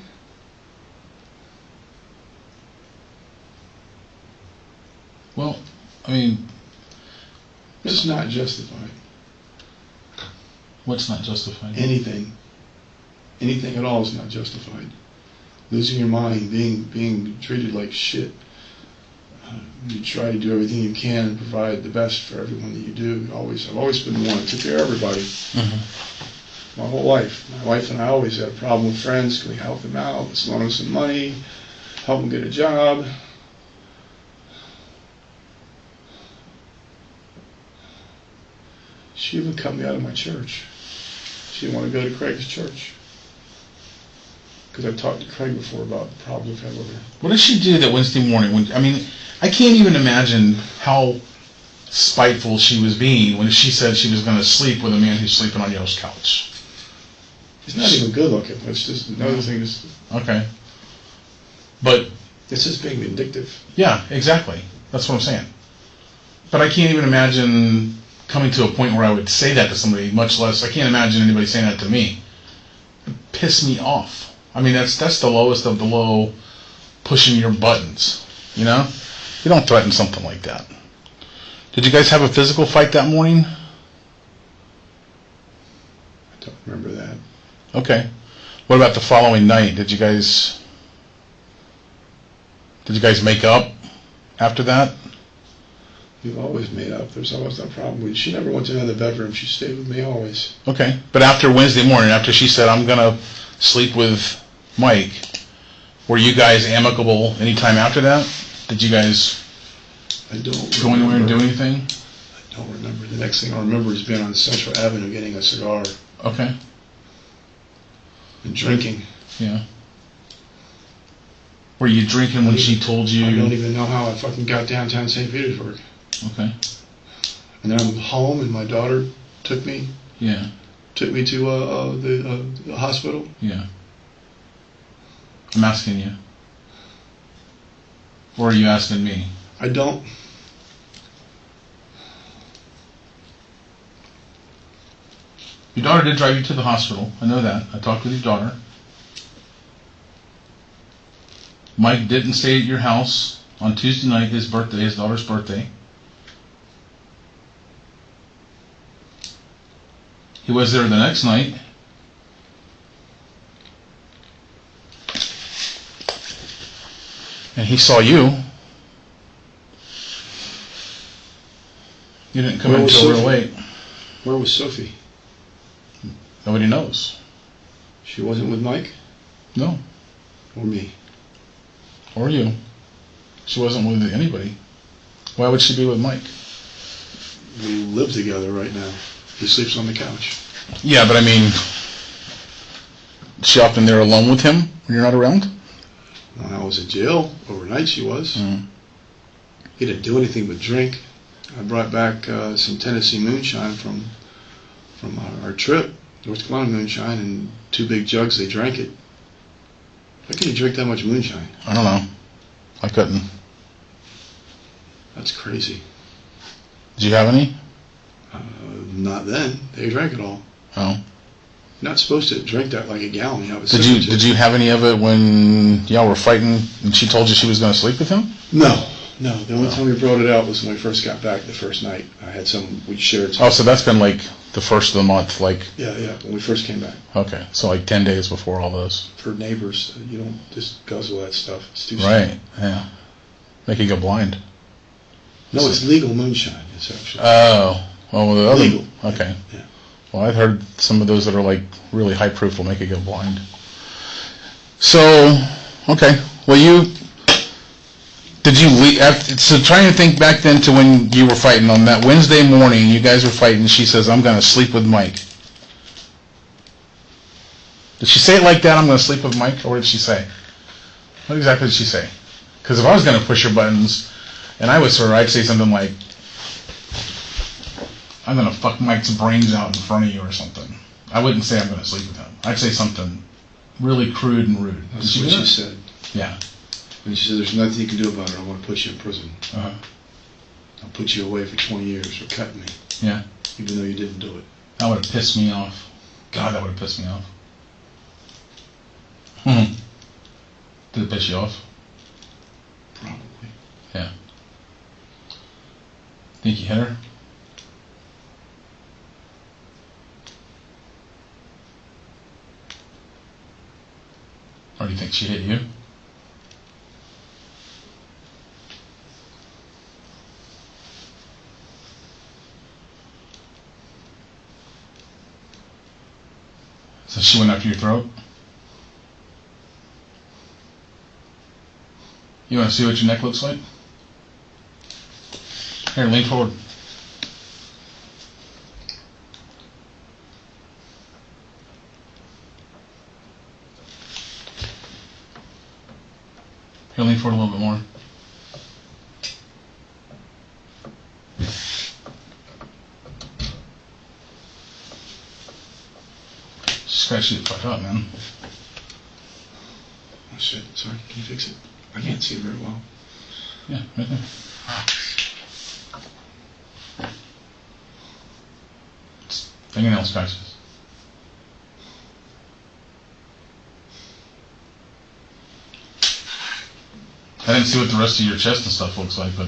S1: Well, I mean,
S2: It's not justified.
S1: what's not justified?
S2: Anything at all is not justified. Losing your mind, being treated like shit. You try to do everything you can and provide the best for everyone that you do. I've always been the one that took care of everybody.
S1: Mm-hmm.
S2: My whole life. My wife and I always had a problem with friends. Can we help them out? Let's loan them some money. Help them get a job. She even cut me out of my church. She didn't want to go to Craig's church. Because I talked to Craig before about the problems I've had with her.
S1: What did she do that Wednesday morning? I mean, I can't even imagine how spiteful she was being when she said she was going to sleep with a man who's sleeping on Yo's couch.
S2: He's not even good looking. That's just another thing.
S1: Okay. But...
S2: This is being vindictive.
S1: Yeah, exactly. That's what I'm saying. But I can't even imagine coming to a point where I would say that to somebody, much less, I can't imagine anybody saying that to me. It pissed me off. I mean, that's the lowest of the low, pushing your buttons, you know? You don't threaten something like that. Did you guys have a physical fight that morning?
S2: I don't remember that.
S1: Okay. What about the following night? Did you guys make up after that?
S2: We've always made up. There's always no problem. She never went to another bedroom. She stayed with me always.
S1: Okay. But after Wednesday morning, after she said, I'm going to sleep with Mike, were you guys amicable anytime after that? Did you guys go anywhere and do anything?
S2: I don't remember. The next thing I remember is being on Central Avenue getting a cigar.
S1: Okay.
S2: And drinking.
S1: Yeah. Were you drinking when she told you?
S2: I don't even know how I fucking got downtown St. Petersburg.
S1: Okay.
S2: And then I'm home and my daughter took me.
S1: Yeah.
S2: Took me to the hospital.
S1: Yeah. I'm asking you. Or are you asking me?
S2: I don't.
S1: Your daughter did drive you to the hospital. I know that. I talked with your daughter. Mike didn't stay at your house on Tuesday night, his daughter's birthday. He was there the next night. And he saw you. You didn't come in until real late.
S2: Where was Sophie?
S1: Nobody knows.
S2: She wasn't with Mike?
S1: No.
S2: Or me?
S1: Or you. She wasn't with anybody. Why would she be with Mike?
S2: We live together right now. He sleeps on the couch.
S1: Yeah, but I mean, she often there alone with him when you're not around?
S2: When I was in jail, overnight she was.
S1: Mm.
S2: He didn't do anything but drink. I brought back some Tennessee moonshine from our trip, North Carolina moonshine, and 2 big jugs. They drank it. How can you drink that much moonshine?
S1: I don't know. I couldn't.
S2: That's crazy.
S1: Did you have any?
S2: Not then. They drank it all.
S1: Oh.
S2: You're not supposed to drink that like a gallon. You have a
S1: Did you have any of it when y'all were fighting and she told you she was going to sleep with him?
S2: No. The only time we brought it out was when we first got back the first night. We shared some.
S1: Oh, so that's been like the first of the month, like...
S2: Yeah, when we first came back.
S1: Okay, so like 10 days before all those.
S2: For neighbors, you don't just guzzle that stuff. It's too
S1: Right, yeah. Make you go blind.
S2: No, it's legal moonshine. It's actually...
S1: Oh, well, the other...
S2: Legal.
S1: Okay.
S2: Yeah.
S1: Well, I've heard some of those that are like really high proof will make you go blind. So, okay. Well, did you leave? So trying to think back then to when you were fighting on that Wednesday morning, you guys were fighting, she says, I'm going to sleep with Mike. Did she say it like that? I'm going to sleep with Mike, or what did she say? What exactly did she say? Because if I was going to push her buttons, and I was her, I'd say something like, "I'm going to fuck Mike's brains out in front of you," or something. I wouldn't say I'm going to sleep with him. I'd say something really crude and rude.
S2: That's what she said.
S1: Yeah.
S2: And she said, "There's nothing you can do about it. I want to put you in prison.
S1: Uh-huh.
S2: I'll put you away for 20 years for cutting me."
S1: Yeah.
S2: Even though you didn't do it.
S1: That would have pissed me off. God, that would have pissed me off. Did it piss you off?
S2: Probably.
S1: Yeah. Think you hit her? Or do you think she hit you? So she went after your throat? You want to see what your neck looks like? Here, lean forward. Here, lean forward a little bit more. Just gotta shoot the fuck up, man.
S2: Oh shit, sorry, can you fix it? I can't see very well.
S1: Yeah, right there. It's fingernail scratches. I didn't see what the rest of your chest and stuff looks like, but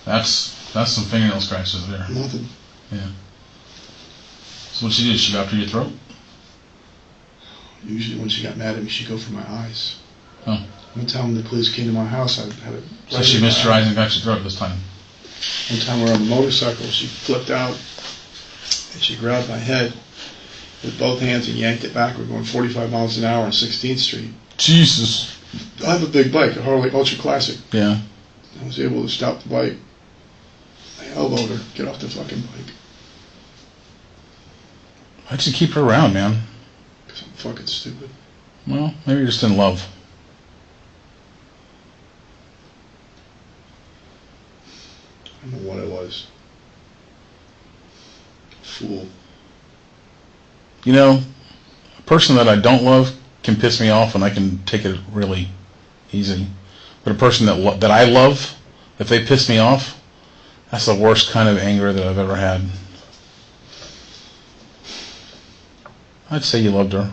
S1: that's some fingernail scratches there.
S2: Nothing.
S1: Yeah. So what she did? She got after your throat?
S2: Usually when she got mad at me, she'd go for my eyes.
S1: Oh.
S2: One time when the police came to my house, I had it.
S1: So she missed your eyes and got your throat this time?
S2: One time we were on the motorcycle, she flipped out and she grabbed my head with both hands and yanked it back. We're going 45 miles an hour on 16th Street.
S1: Jesus.
S2: I have a big bike, a Harley Ultra Classic.
S1: Yeah.
S2: I was able to stop the bike. I elbowed her, get off the fucking bike.
S1: Why'd you keep her around, man?
S2: Because I'm fucking stupid.
S1: Well, maybe you're just in love.
S2: I don't know what I was. Fool.
S1: You know, a person that I don't love can piss me off and I can take it really easy. But a person that I love, if they piss me off, that's the worst kind of anger that I've ever had. I'd say you loved her.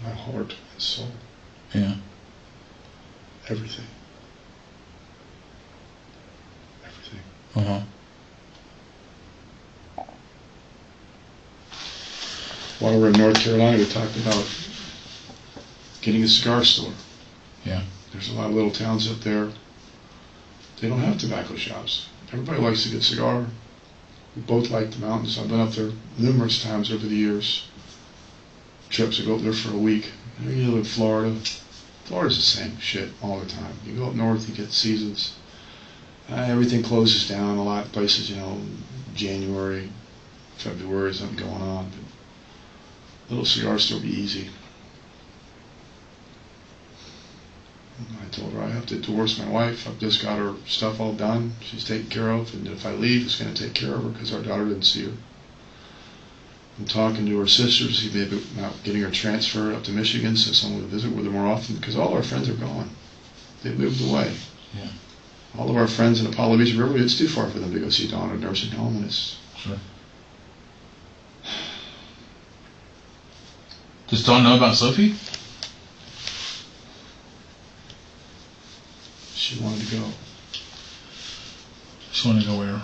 S2: My heart and soul.
S1: Yeah.
S2: Everything. Everything.
S1: Uh-huh.
S2: While we were in North Carolina, we talked about getting a cigar store.
S1: Yeah.
S2: There's a lot of little towns up there. They don't have tobacco shops. Everybody likes a good cigar. We both like the mountains. I've been up there numerous times over the years. Trips to go up there for a week. You live in Florida. Florida's the same shit all the time. You go up north, you get seasons. Everything closes down. A lot of places, January, February, something going on. But a little cigar store would be easy. I told her I have to divorce my wife. I've just got her stuff all done. She's taken care of. And if I leave, it's going to take care of her because our daughter didn't see her. I'm talking to her sisters, maybe about getting her transferred up to Michigan so someone would visit with her more often because all our friends are gone. They moved away.
S1: Yeah.
S2: All of our friends in Apollo Beach River, it's too far for them to go see Dawn at a nursing home. And it's...
S1: Sure. Does Dawn know about Sophie?
S2: She wanted to go.
S1: She wanted to go where?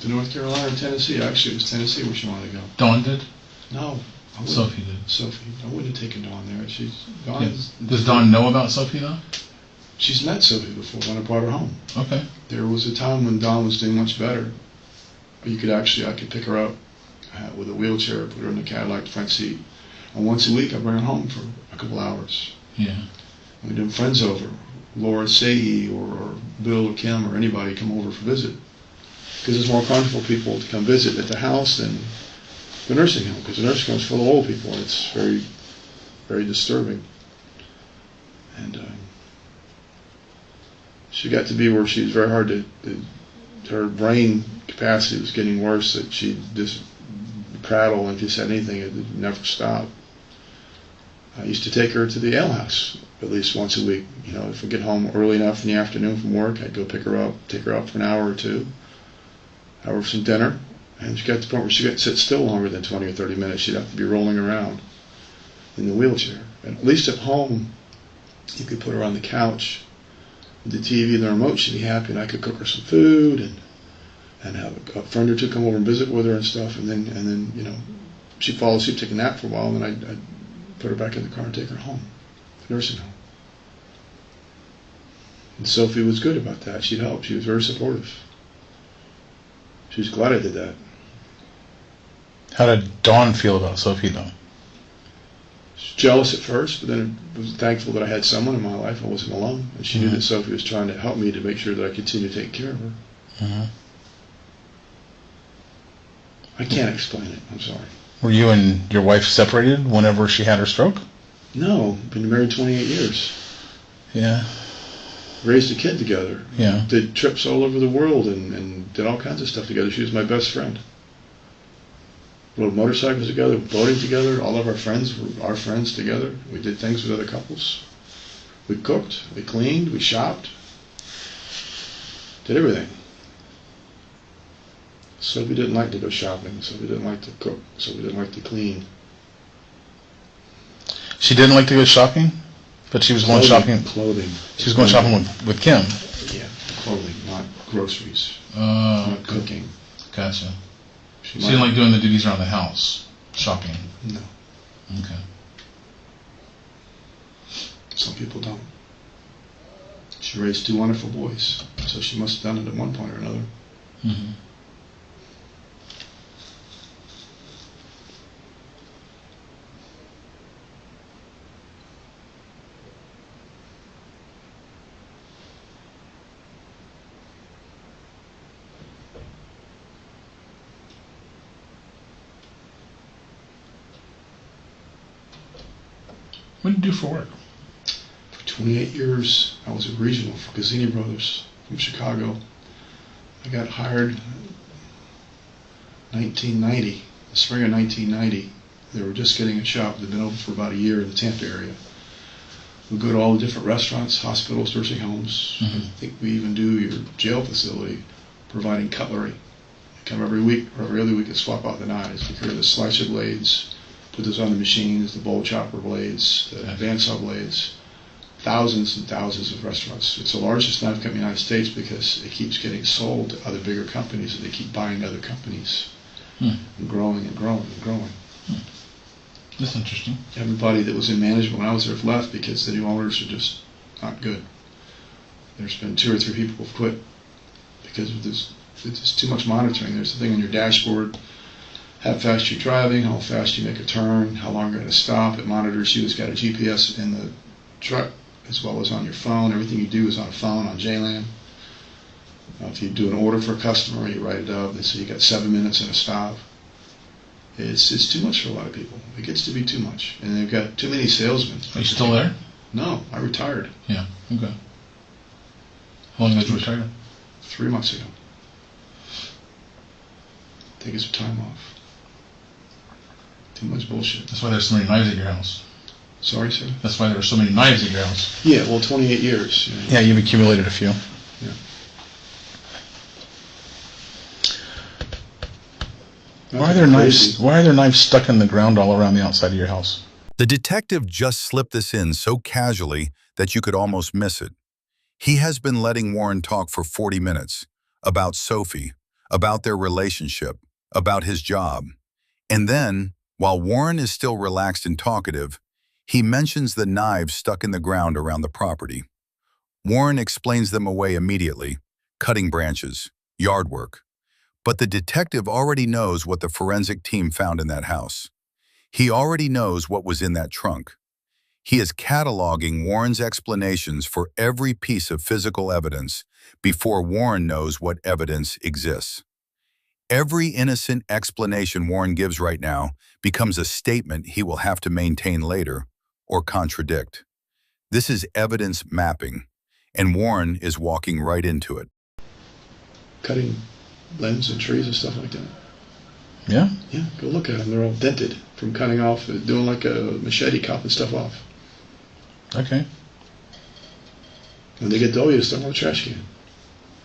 S2: To North Carolina or Tennessee. Actually, it was Tennessee where she wanted to go.
S1: Dawn did?
S2: No.
S1: Sophie did.
S2: Sophie. I wouldn't have taken Dawn there.
S1: Yeah. Does Dawn know about Sophie, though?
S2: She's met Sophie before when I brought her home.
S1: Okay.
S2: There was a time when Dawn was doing much better. I could pick her up with a wheelchair, put her in the Cadillac front seat. And once a week, I bring her home for a couple hours.
S1: Yeah.
S2: And we'd have friends over. Laura Sahi or Bill or Kim or anybody come over for a visit. Because it's more comfortable for people to come visit at the house than the nursing home, because the nursing home is full of old people, and it's very, very disturbing. And she got to be where she was very hard to her brain capacity was getting worse, that she'd just prattle, and if you said anything, it would never stop. I used to take her to the ale house at least once a week. You know, if I get home early enough in the afternoon from work, I'd go pick her up, take her out for an hour or two, have her some dinner, and she got to the point where she couldn't sit still longer than 20 or 30 minutes. She'd have to be rolling around in the wheelchair. And at least at home, you could put her on the couch with the TV and the remote. She'd be happy, and I could cook her some food and have a friend or two come over and visit with her and stuff. And then you know, she'd fall asleep, take a nap for a while, and then I'd put her back in the car and take her home, the nursing home. And Sophie was good about that. She'd help. She was very supportive. She was glad I did that.
S1: How did Dawn feel about Sophie, though?
S2: She was jealous at first, but then I was thankful that I had someone in my life. I wasn't alone. And she knew that Sophie was trying to help me to make sure that I continued to take care of her. I can't explain it. I'm sorry.
S1: Were you and your wife separated whenever she had her stroke?
S2: No. Been married 28 years.
S1: Yeah.
S2: Raised a kid together.
S1: Yeah. Did
S2: trips all over the world and did all kinds of stuff together. She was my best friend. Rode motorcycles together, boating together. All of our friends were our friends together. We did things with other couples. We cooked, we cleaned, we shopped. Did everything. Sophie didn't like to go shopping. Sophie didn't like to cook. Sophie didn't like to clean.
S1: She didn't like to go shopping? But she was going shopping.
S2: Clothing.
S1: She was going shopping with Kim.
S2: Yeah, clothing, not groceries.
S1: Not
S2: cooking.
S1: Gotcha. She didn't like doing the duties around the house, shopping.
S2: No.
S1: Okay.
S2: Some people don't. She raised two wonderful boys, so she must have done it at one point or another.
S1: Mm-hmm. What did you do for work?
S2: For 28 years, I was a regional for Gazzini Brothers from Chicago. I got hired 1990, the spring of 1990. They were just getting a shop that had been open for about a year in the Tampa area. We go to all the different restaurants, hospitals, nursing homes. I think we even do your jail facility, providing cutlery. We come every week or every other week and swap out the knives. We carry the slicer blades, put those on the machines, the bowl chopper blades, the bandsaw blades. Thousands and thousands of restaurants. It's the largest knife company in the United States because it keeps getting sold to other bigger companies, and they keep buying other companies and growing and growing and growing.
S1: That's interesting.
S2: Everybody that was in management when I was there left because the new owners are just not good. There's been 2 or 3 people who've quit because of this. It's too much monitoring. There's a thing on your dashboard. How fast you're driving, how fast you make a turn, how long you're going to stop. It monitors you. It's got a GPS in the truck as well as on your phone. Everything you do is on a phone, on JLAN. If you do an order for a customer, you write it up. They say you got 7 minutes and a stop. It's too much for a lot of people. It gets to be too much. And they've got too many salesmen.
S1: Are you still there?
S2: No, I retired.
S1: Yeah, okay. How long did you retire?
S2: 3 months ago. Take some time off. Too much bullshit.
S1: That's why there's so many knives at your house.
S2: Sorry, sir?
S1: That's why there are so many knives at your house.
S2: Yeah, well, 28 years.
S1: Yeah, you've accumulated a few.
S2: Yeah.
S1: Why are there knives stuck in the ground all around the outside of your house?
S3: The detective just slipped this in so casually that you could almost miss it. He has been letting Warren talk for 40 minutes about Sophie, about their relationship, about his job. And then, while Warren is still relaxed and talkative, he mentions the knives stuck in the ground around the property. Warren explains them away immediately, cutting branches, yard work. But the detective already knows what the forensic team found in that house. He already knows what was in that trunk. He is cataloging Warren's explanations for every piece of physical evidence before Warren knows what evidence exists. Every innocent explanation Warren gives right now becomes a statement he will have to maintain later or contradict. This is evidence mapping, and Warren is walking right into it.
S2: Cutting limbs and trees and stuff like that.
S1: Yeah?
S2: Yeah, go look at them. They're all dented from cutting off, doing like a machete, chopping stuff off.
S1: Okay.
S2: When they get dull, you just throw them in the trash can.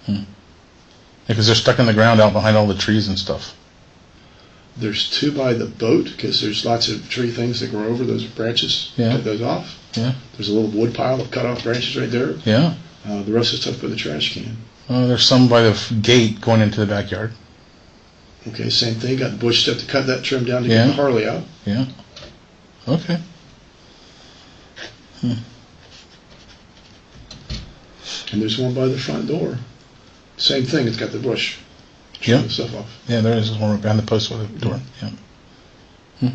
S1: Yeah, because they're stuck in the ground out behind all the trees and stuff.
S2: There's 2 by the boat, because there's lots of tree things that grow over those branches.
S1: Yeah.
S2: Cut those off.
S1: Yeah.
S2: There's a little wood pile of cut off branches right there.
S1: Yeah.
S2: The rest is stuff by the trash can.
S1: There's some by the gate going into the backyard.
S2: Okay, same thing. Got bush stuff to cut that trim down to get the Harley out.
S1: Yeah. Okay.
S2: And there's one by the front door. Same thing. It's got the bush.
S1: Yeah.
S2: The stuff off.
S1: Yeah, there is one behind the post with the door. Yeah.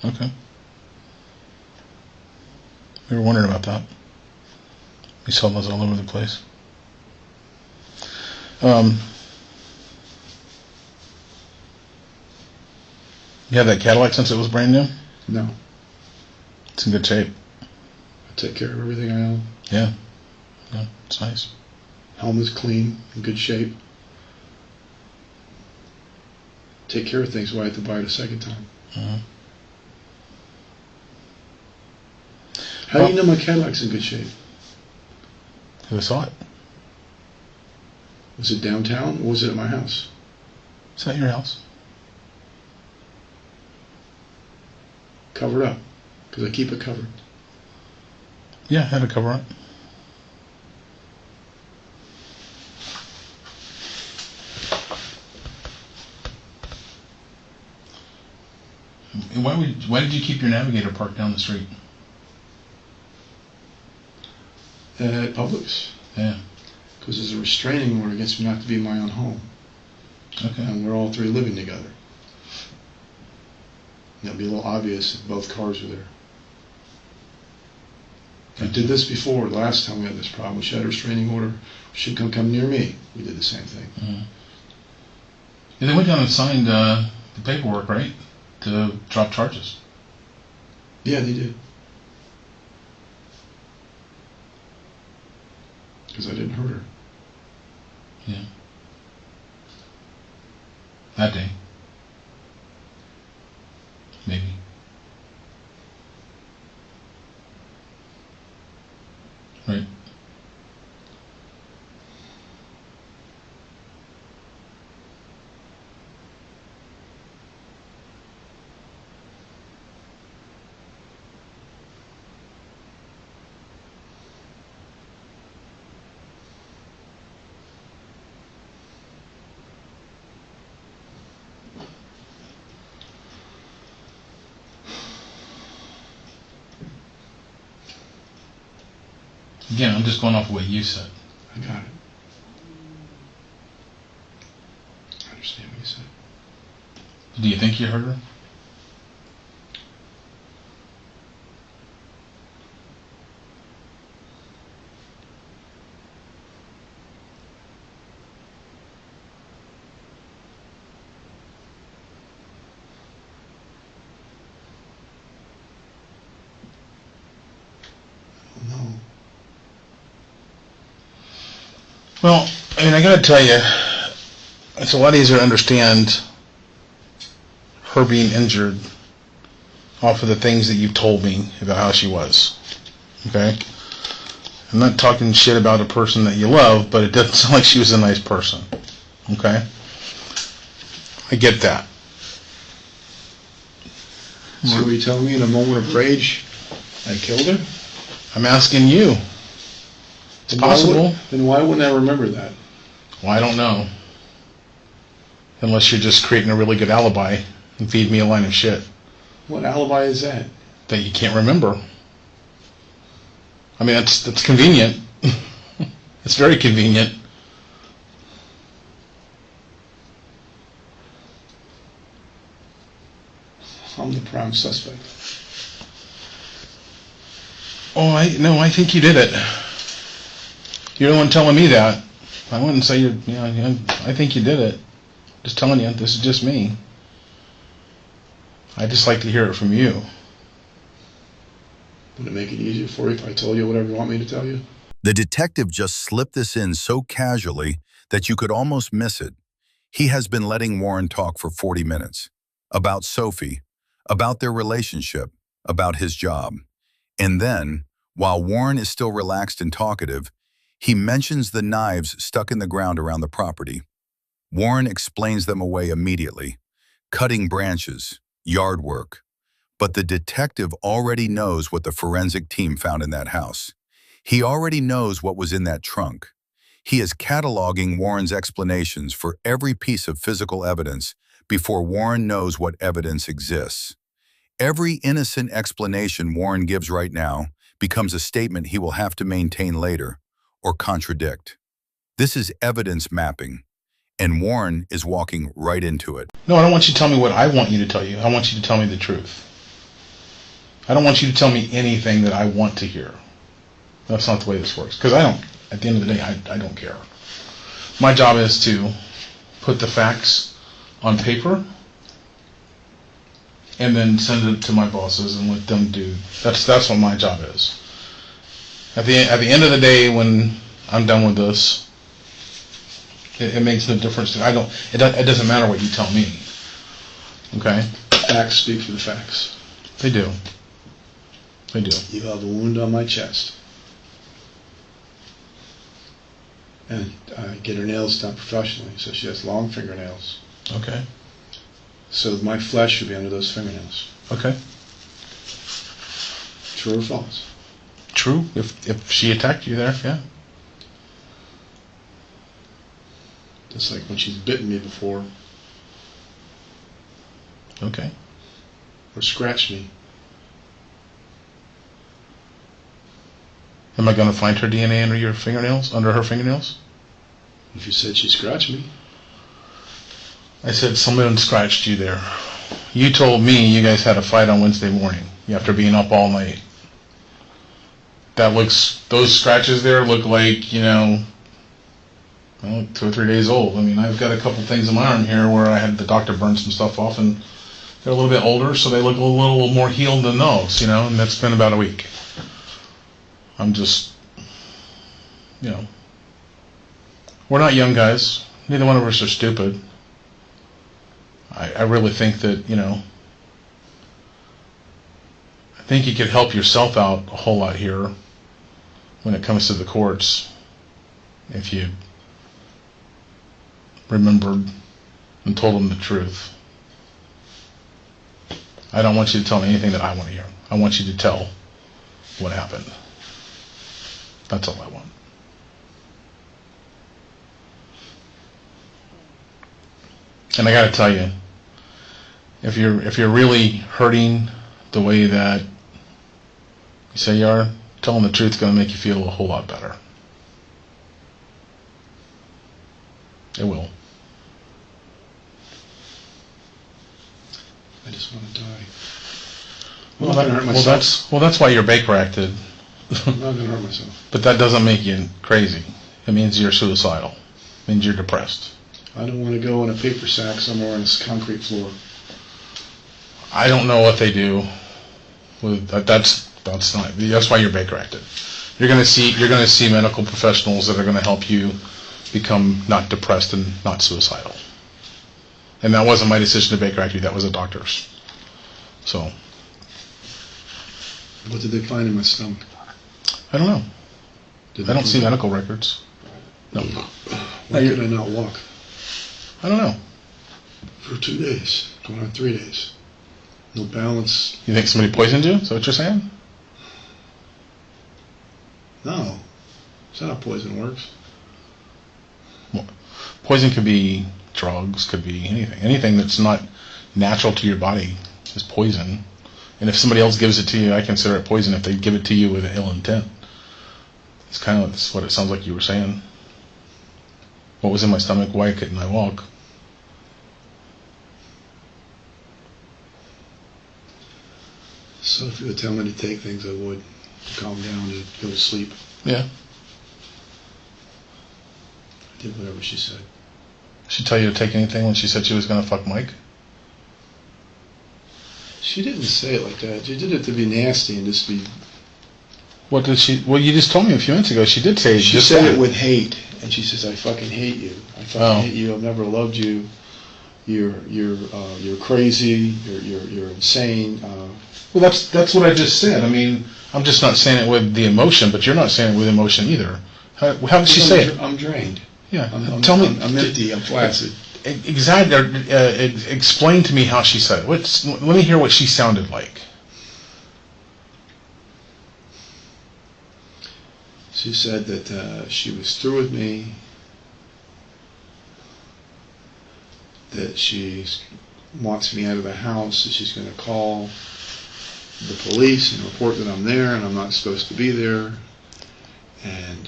S1: Okay. We were wondering about that. We saw those all over the place. You had that Cadillac since it was brand new?
S2: No.
S1: It's in good shape.
S2: I take care of everything I own.
S1: Yeah. Yeah, it's nice.
S2: Helm is clean, in good shape. Take care of things, why I have to buy it a second time. How do you know my Cadillac's in good shape?
S1: Who saw it?
S2: Was it downtown or was it at my house?
S1: Is that your house?
S2: Covered up, because I keep it covered.
S1: Yeah, I had it cover up. Why did you keep your Navigator parked down the street?
S2: At Publix.
S1: Yeah.
S2: Because there's a restraining order against me not to be in my own home.
S1: Okay.
S2: And we're all 3 living together. And it'll be a little obvious if both cars are there. We did this before. Last time we had this problem, we had a restraining order. She couldn't come near me. We did the same thing.
S1: Yeah, they went down and signed the paperwork, right? To drop charges.
S2: Yeah, they did. Because I didn't hurt her.
S1: Yeah. That day. Maybe. Right. Again, I'm just going off of what you said.
S2: I got it. I understand what you said.
S1: Do you think you hurt her?
S2: No.
S1: Well, I mean, I gotta tell you, it's a lot easier to understand her being injured off of the things that you've told me about how she was. Okay? I'm not talking shit about a person that you love, but it doesn't sound like she was a nice person. Okay? I get that.
S2: So are you telling me in a moment of rage I killed her?
S1: I'm asking you. It's possible.
S2: Then why wouldn't I remember that?
S1: Well, I don't know. Unless you're just creating a really good alibi and feed me a line of shit
S2: What alibi is that?
S1: that you can't remember. I mean, that's convenient. It's very convenient.
S2: I'm the prime suspect.
S1: Oh, I think you did it. You're the one telling me that. I wouldn't say I think you did it. Just telling you, this is just me. I just like to hear it from you.
S2: Would it make it easier for you if I told you whatever you want me to tell you?
S3: The detective just slipped this in so casually that you could almost miss it. He has been letting Warren talk for 40 minutes. About Sophie, about their relationship, about his job. And then, while Warren is still relaxed and talkative, he mentions the knives stuck in the ground around the property. Warren explains them away immediately. Cutting branches, yard work. But the detective already knows what the forensic team found in that house. He already knows what was in that trunk. He is cataloging Warren's explanations for every piece of physical evidence before Warren knows what evidence exists. Every innocent explanation Warren gives right now becomes a statement he will have to maintain later or contradict. This is evidence mapping, and Warren is walking right into it.
S1: No, I don't want you to tell me what I want you to tell you. I want you to tell me the truth. I don't want you to tell me anything that I want to hear. That's not the way this works. Because at the end of the day, I don't care. My job is to put the facts on paper and then send it to my bosses and let them do. That's what my job is. At the end of the day, when I'm done with this, it makes no difference. It doesn't matter what you tell me. Okay?
S2: Facts speak for the facts.
S1: They do. They do.
S2: You have a wound on my chest. And I get her nails done professionally, so she has long fingernails.
S1: Okay.
S2: So my flesh should be under those fingernails.
S1: Okay.
S2: True or false?
S1: True. If she attacked you there, yeah.
S2: Just like when she's bitten me before.
S1: Okay.
S2: Or scratched me.
S1: Am I going to find her DNA under your fingernails? Under her fingernails?
S2: If you said she scratched me.
S1: I said someone scratched you there. You told me you guys had a fight on Wednesday morning after being up all night. Those scratches there look like, 2 or 3 days old. I mean, I've got a couple things in my arm here where I had the doctor burn some stuff off, and they're a little bit older, so they look a little more healed than those, and that's been about a week. I'm just, we're not young guys. Neither one of us are stupid. I really think that, I think you could help yourself out a whole lot here when it comes to the courts if you remembered and told them the truth. I don't want you to tell me anything that I want to hear. I want you to tell what happened. That's all I want. And I got to tell you, if you're really hurting the way that you say you are, telling the truth is going to make you feel a whole lot better. It will.
S2: I just want to die.
S1: That's why you're Baker acted.
S2: I'm not going to hurt myself.
S1: But that doesn't make you crazy. It means you're suicidal. It means you're depressed.
S2: I don't want to go in a paper sack somewhere on this concrete floor.
S1: I don't know what they do with that. That's why you're Baker acted. You're going to see medical professionals that are going to help you become not depressed and not suicidal. And that wasn't my decision to Baker act you. That was a doctor's. So.
S2: What did they find in my stomach?
S1: I don't know. I don't see medical records. No.
S2: Why could I not walk?
S1: I don't know.
S2: For 2 days, going on 3 days. No balance.
S1: You think somebody poisoned you? Is that what you're saying?
S2: No. That's not how poison works.
S1: Well, poison could be drugs, could be anything. Anything that's not natural to your body is poison. And if somebody else gives it to you, I consider it poison if they give it to you with an ill intent. It's kind of what it sounds like you were saying. What was in my stomach? Why couldn't I walk?
S2: So if you would tell me to take things, I would. To calm down, to go to sleep.
S1: Yeah.
S2: I did whatever she said.
S1: She tell you to take anything when she said she was going to fuck Mike?
S2: She didn't say it like that. She did it to be nasty and just be...
S1: What did she... Well, you just told me a few minutes ago. She did say...
S2: She said it with hate. And she says, I fucking hate you. I fucking hate you. I've never loved you. You're crazy. You're insane.
S1: Well, that's what I just said. I mean, I'm just not saying it with the emotion, but you're not saying it with emotion either. How did she say it?
S2: I'm drained.
S1: Yeah.
S2: Tell me. I'm empty. I'm flaccid.
S1: Exactly. Explain to me how she said it. Let me hear what she sounded like.
S2: She said that she was through with me, that she wants me out of the house, that she's going to call the police and report that I'm there and I'm not supposed to be there, and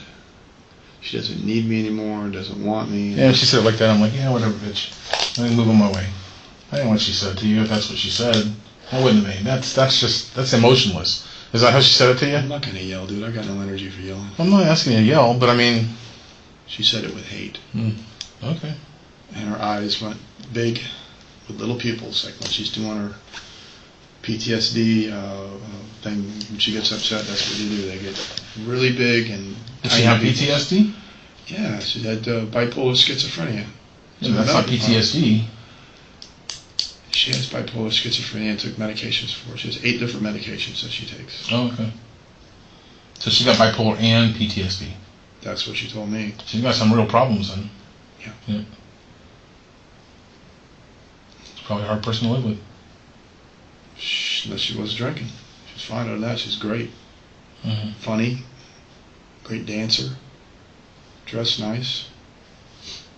S2: she doesn't need me anymore, doesn't want me.
S1: Yeah, she said it like that. I'm like, yeah, whatever, bitch. Let me move on my way. I didn't know what she said to you. If that's what she said, I wouldn't have been. That's emotionless. Is that how she said it to you?
S2: I'm not going to yell, dude. I got no energy for yelling.
S1: I'm not asking you to yell, but I mean...
S2: She said it with hate.
S1: Okay.
S2: And her eyes went big with little pupils, like when she's doing her PTSD thing. When she gets upset, that's what you do. They get really big and...
S1: Does she have PTSD?
S2: Yeah, she had bipolar schizophrenia.
S1: Yeah, that's not PTSD.
S2: She has bipolar schizophrenia and took medications for it. She has 8 different medications that she takes.
S1: Oh, okay. So she got bipolar and PTSD.
S2: That's what she told me.
S1: She's got some real problems then.
S2: Yeah.
S1: It's probably a hard person to live with.
S2: Unless she was drinking. She's fine. Other than that, she's great.
S1: Mm-hmm.
S2: Funny. Great dancer. Dressed nice.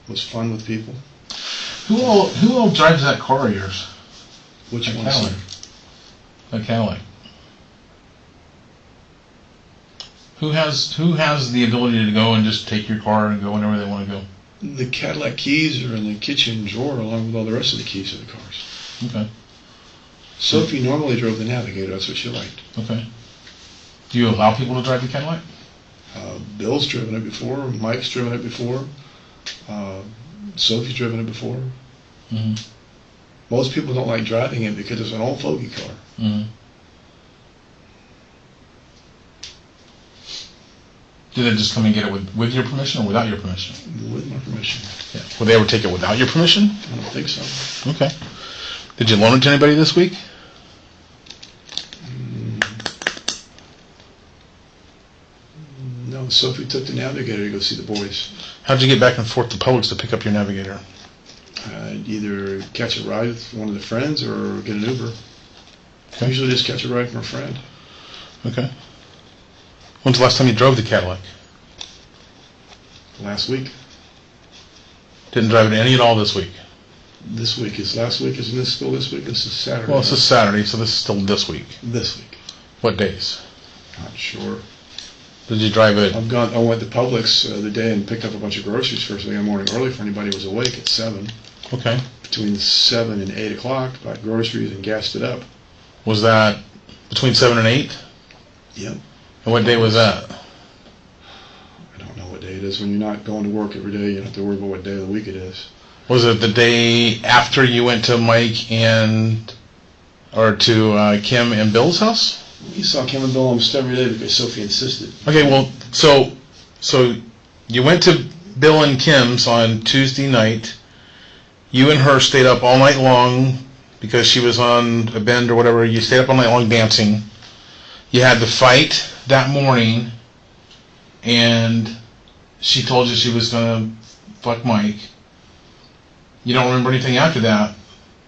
S2: Was fun with people.
S1: Who all drives that car of yours?
S2: Which one?
S1: Cadillac. A Cadillac. Who has the ability to go and just take your car and go whenever they want to go?
S2: The Cadillac keys are in the kitchen drawer along with all the rest of the keys to the cars.
S1: Okay.
S2: Sophie normally drove the Navigator. That's what she liked.
S1: Okay. Do you allow people to drive the Cadillac?
S2: Bill's driven it before. Mike's driven it before. Sophie's driven it before.
S1: Mm-hmm.
S2: Most people don't like driving it because it's an old fogey car.
S1: Mm-hmm. Did they just come and get it with your permission or without your permission?
S2: With my permission.
S1: Yeah. Would they ever take it without your permission?
S2: I don't think so.
S1: Okay. Did you loan it to anybody this week?
S2: No, Sophie took the Navigator to go see the boys.
S1: How'd you get back and forth to Publix to pick up your Navigator?
S2: I'd either catch a ride with one of the friends or get an Uber.
S1: Okay.
S2: Usually just catch a ride from a friend.
S1: Okay. When's the last time you drove the Cadillac?
S2: Last week.
S1: Didn't drive it any at all this week?
S2: This week. Is last week? Isn't this still this week? This is Saturday.
S1: Well, this is Saturday, so this is still this week.
S2: This week.
S1: What days?
S2: Not sure.
S1: Did you drive it?
S2: I went to Publix the other day and picked up a bunch of groceries first thing in the morning early if anybody was awake at 7.
S1: Okay.
S2: Between 7 and 8 o'clock, bought groceries and gassed it up.
S1: Was that between 7 and 8?
S2: Yep.
S1: And what day was that?
S2: I don't know what day it is. When you're not going to work every day, you don't have to worry about what day of the week it is.
S1: Was it the day after you went to Mike or to Kim and Bill's house?
S2: You saw Kim and Bill almost every day because Sophie insisted.
S1: Okay, well, so you went to Bill and Kim's on Tuesday night. You and her stayed up all night long because she was on a bend or whatever. You stayed up all night long dancing. You had the fight that morning, and she told you she was going to fuck Mike. You don't remember anything after that,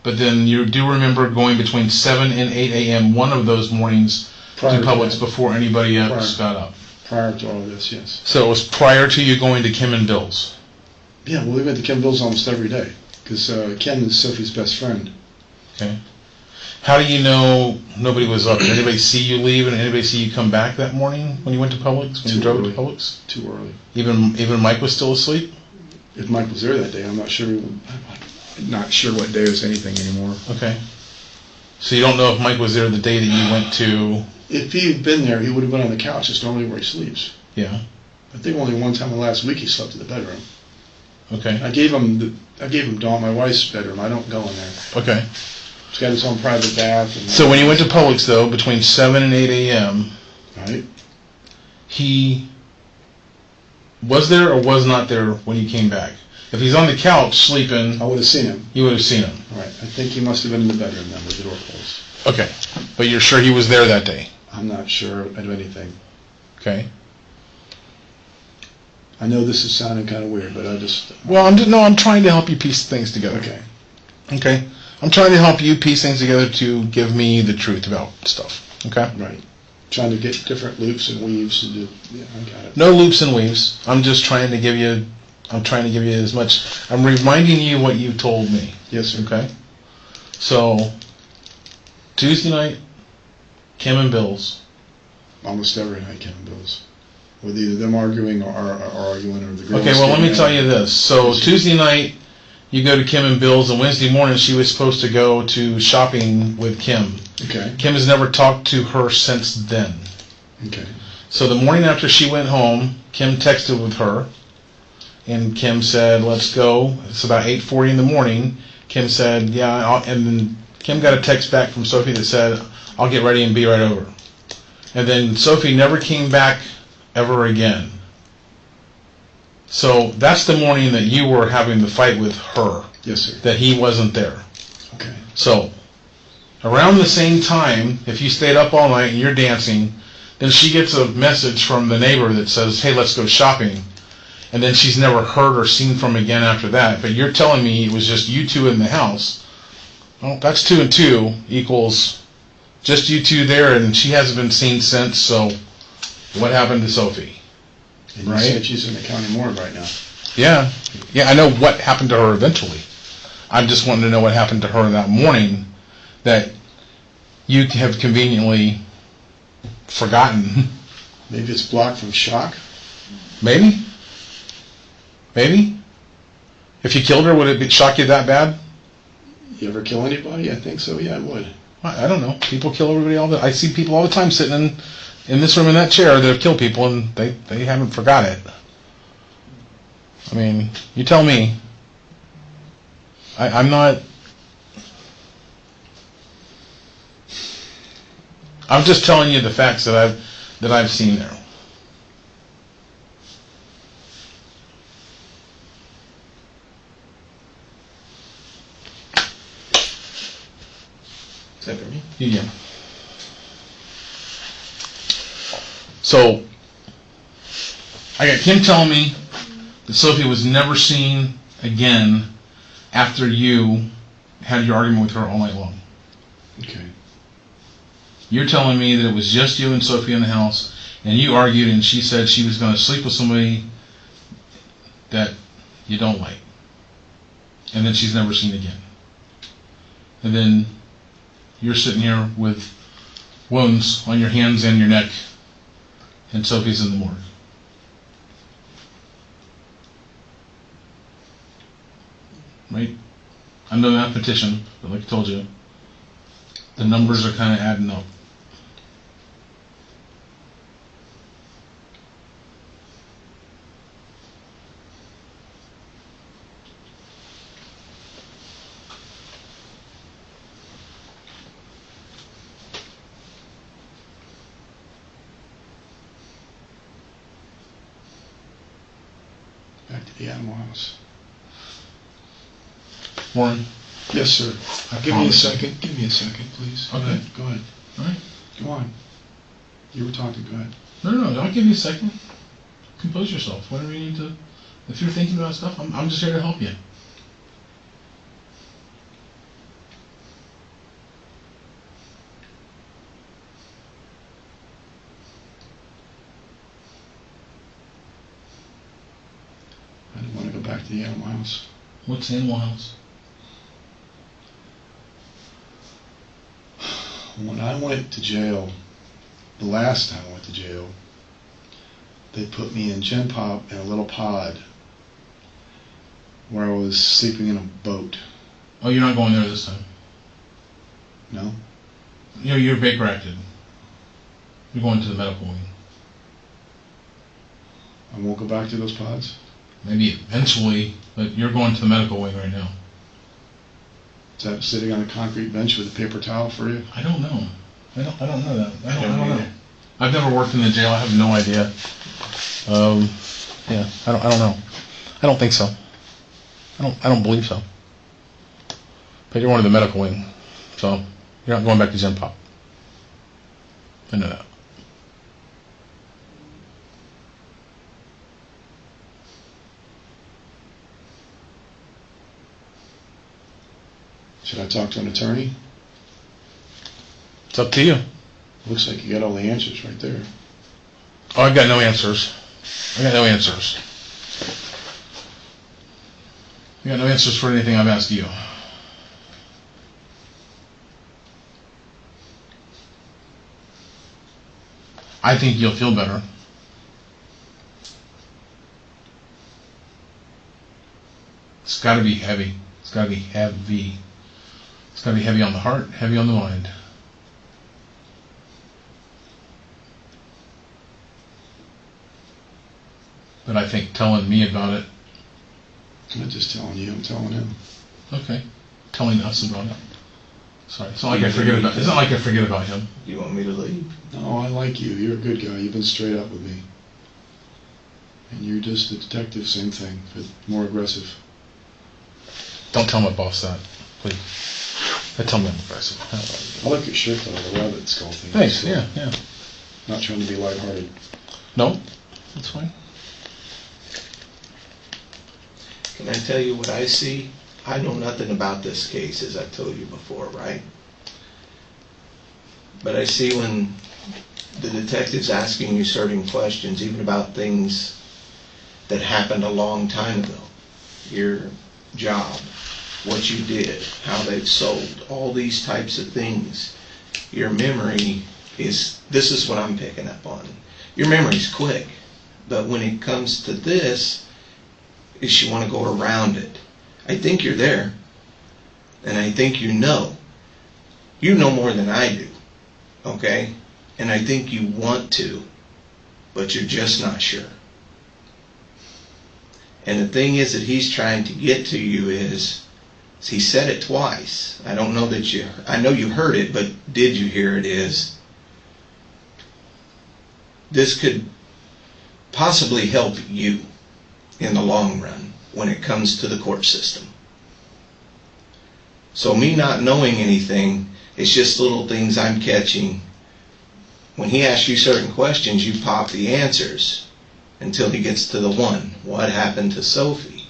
S1: but then you do remember going between 7 and 8 a.m. one of those mornings to Publix before anybody else got up.
S2: Prior to all of this, yes.
S1: So it was prior to you going to Kim and Bill's?
S2: Yeah, well, we went to Kim and Bill's almost every day because Kim is Sophie's best friend.
S1: Okay. How do you know nobody was up? Did anybody see you leave and anybody see you come back that morning when you went to Publix? When you drove to Publix?
S2: Too early.
S1: Even Mike was still asleep?
S2: If Mike was there that day, I'm not sure. Not sure what day was anything anymore.
S1: Okay. So you don't know if Mike was there the day that you went to...
S2: If he had been there, he would have been on the couch. It's normally where he sleeps.
S1: Yeah.
S2: I think only one time in the last week he slept in the bedroom.
S1: Okay.
S2: I gave him I gave him Dawn, my wife's bedroom. I don't go in there.
S1: Okay.
S2: It's got its own private bath. And
S1: So when you went to Publix, though, between 7 and 8 a.m.,
S2: right?
S1: he was there or was not there when you came back? If he's on the couch sleeping,
S2: I would have seen him.
S1: you would have seen him.
S2: Right. I think he must have been in the bedroom then with the door closed.
S1: Okay. But you're sure he was there that day?
S2: I'm not sure of anything.
S1: Okay.
S2: I know this is sounding kind of weird, but I just...
S1: Well, I'm trying to help you piece things together.
S2: Okay.
S1: Okay. I'm trying to help you piece things together to give me the truth about stuff. Okay?
S2: Right. Trying to get different loops and weaves and do... Yeah, I got it.
S1: No loops and weaves. I'm just trying to give you... I'm trying to give you as much... I'm reminding you what you told me.
S2: Yes, sir.
S1: Okay? So, Tuesday night, Kim and Bill's.
S2: Almost every night, Kevin Bills. With either them arguing or arguing or the girls...
S1: Okay, well, let me
S2: getting
S1: tell
S2: mad.
S1: you this. So, Tuesday night, you go to Kim and Bill's, and Wednesday morning, she was supposed to go to shopping with Kim.
S2: Okay.
S1: Kim has never talked to her since then.
S2: Okay.
S1: So, the morning after she went home, Kim texted with her, and Kim said, let's go. It's about 8:40 in the morning. Kim said, yeah, and then Kim got a text back from Sophie that said, I'll get ready and be right over. And then Sophie never came back ever again. So that's the morning that you were having the fight with her.
S2: Yes, sir.
S1: That he wasn't there.
S2: Okay.
S1: So, around the same time, if you stayed up all night and you're dancing, then she gets a message from the neighbor that says, hey, let's go shopping. And then she's never heard or seen from again after that. But you're telling me it was just you two in the house. Well, that's 2 and 2 equals just you two there, and she hasn't been seen since, so what happened to Sophie?
S2: And you
S1: Right.
S2: said she's in the county morgue right now.
S1: Yeah, I know what happened to her eventually. I'm just wanting to know what happened to her that morning that you have conveniently forgotten.
S2: Maybe it's blocked from shock.
S1: Maybe? If you killed her, would it shock you that bad?
S2: You ever kill anybody? I think so. Yeah, I would.
S1: I don't know. People kill everybody all the time. I see people all the time sitting in this room in that chair that have killed people, and they haven't forgot it. I mean, you tell me. I'm not... I'm just telling you the facts that I've seen there.
S2: Is that for me?
S1: Yeah. So, I got Kim telling me that Sophie was never seen again after you had your argument with her all night long.
S2: Okay.
S1: You're telling me that it was just you and Sophie in the house, and you argued, and she said she was going to sleep with somebody that you don't like. And then she's never seen again. And then you're sitting here with wounds on your hands and your neck, and Sophie's in the morgue. Right? I'm no mathematician, but like I told you, the numbers are kind of adding up.
S2: Back to the animal house.
S1: Warren?
S2: Yes, sir. Give me a second. Give me a second, please.
S1: Okay.
S2: Go ahead.
S1: All right.
S2: Go on. You were talking. Go ahead.
S1: No, I'll give you a second. Compose yourself. Whatever you need to. If you're thinking about stuff, I'm just here to help you.
S2: I didn't want to go back to the animal house.
S1: What's the animal house?
S2: When I went to jail, the last time I went to jail, they put me in Gen Pop in a little pod where I was sleeping in a boat.
S1: Oh, you're not going there this time.
S2: No?
S1: You're Baker acted. You're going to the medical wing.
S2: I won't go back to those pods?
S1: Maybe eventually, but you're going to the medical wing right now.
S2: Is that sitting on a concrete bench with a paper towel for you?
S1: I don't know. I don't know that. I don't know.
S2: either.
S1: I've never worked in the jail. I have no idea. Yeah, I don't know. I don't think so. I don't believe so. But you're going to the medical wing, so you're not going back to Gen Pop. I know that.
S2: Should I talk to an attorney?
S1: It's up to you.
S2: Looks like you got all the answers right there.
S1: Oh, I've got no answers. I got no answers. I got no answers for anything I've asked you. I think you'll feel better. It's got to be heavy. It's got to be heavy. It's got to be heavy on the heart, heavy on the mind. But I think telling me about it.
S2: I'm not just telling you, I'm telling him.
S1: Okay. Telling us about it. Sorry. It's not like I forget about. It's not like I forget about him.
S4: You want me to leave?
S2: No, I like you. You're a good guy. You've been straight up with me. And you're just a detective, same thing, but more aggressive.
S1: Don't tell my boss that, please. Tell me I'm aggressive.
S2: I like your shirt though, the rabbit skull thing.
S1: Thanks. Yeah.
S2: Not trying to be lighthearted.
S1: No, that's fine.
S4: Can I tell you what I see? I know nothing about this case, as I told you before, right? But I see when the detective's asking you certain questions, even about things that happened a long time ago. Your job, what you did, how they've sold, all these types of things. Your memory is, this is what I'm picking up on. Your memory's quick, but when it comes to this, is you want to go around it. I think you're there, and I think you know. You know more than I do, okay? And I think you want to, but you're just not sure. And the thing is that he's trying to get to you is, he said it twice. I don't know that you, I know you heard it, but did you hear it is, this could possibly help you in the long run when it comes to the court system. So me not knowing anything, it's just little things I'm catching. When he asks you certain questions, you pop the answers until he gets to the one. What happened to Sophie?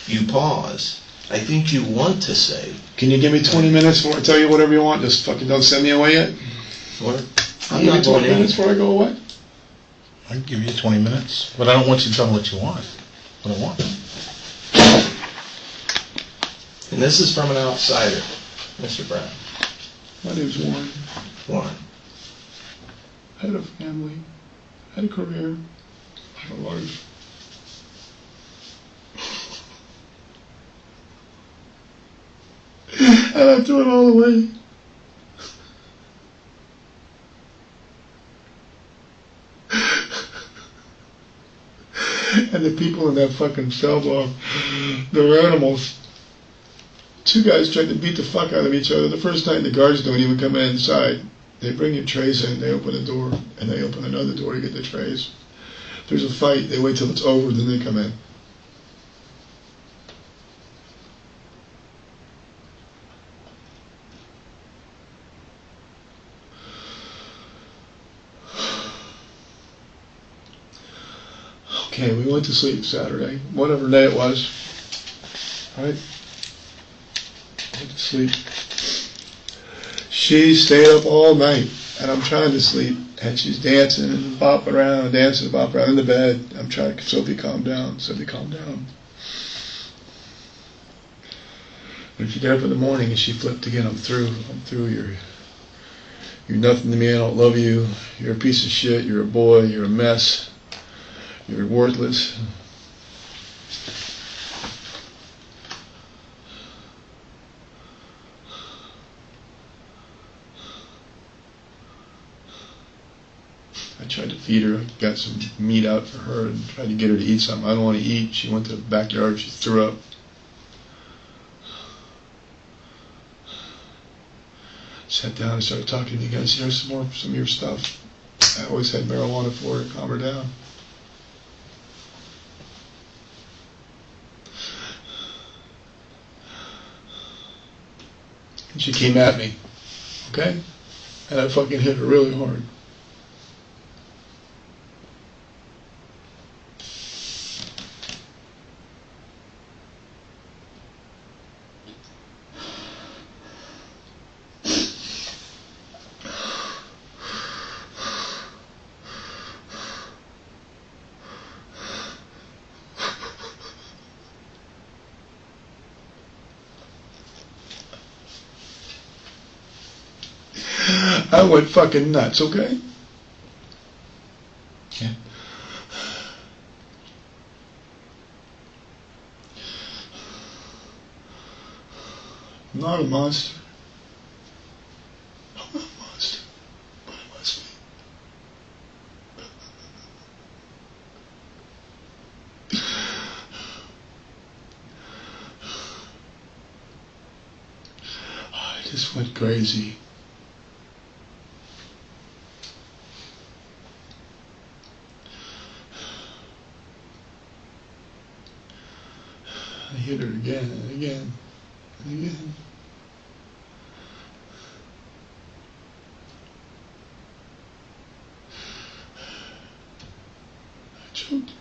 S4: You pause. I think you want to say.
S2: Can you give me 20 minutes before I tell you whatever you want? Just fucking don't send me away yet?
S4: What?
S2: Can you give me 20 minutes before I go away?
S1: I can give you 20 minutes, but I don't want you to tell me what you want. What I want.
S4: And this is from an outsider, Mr. Brown.
S2: My name's Warren.
S4: Warren.
S2: I had a family. I had a career. I had a life. And I threw it all away. And the people in that fucking cell block, they're animals. Two guys tried to beat the fuck out of each other. The first night the guards don't even come inside. They bring your trays in, they open a door, and they open another door to get the trays. There's a fight, they wait till it's over, then they come in. Okay, we went to sleep Saturday, whatever day it was. Right? Went to sleep. She stayed up all night, and I'm trying to sleep, and she's dancing and bopping around, dancing and bopping around in the bed. I'm trying to, Sophie, calm down. Sophie, calm down. When she got up in the morning and she flipped again, I'm through. You're nothing to me, I don't love you. You're a piece of shit, you're a boy, you're a mess. You're worthless. I tried to feed her. I got some meat out for her and tried to get her to eat something. I don't want to eat. She went to the backyard. She threw up. Sat down and started talking to me. Guys, here's some of your stuff. I always had marijuana for her to calm her down. And she came at me, okay? And I fucking hit her really hard. I went fucking nuts, okay?
S1: Okay.
S2: I'm not a monster. I'm not a monster, but I must be. I just went crazy. I hit her again and again and again. I choked.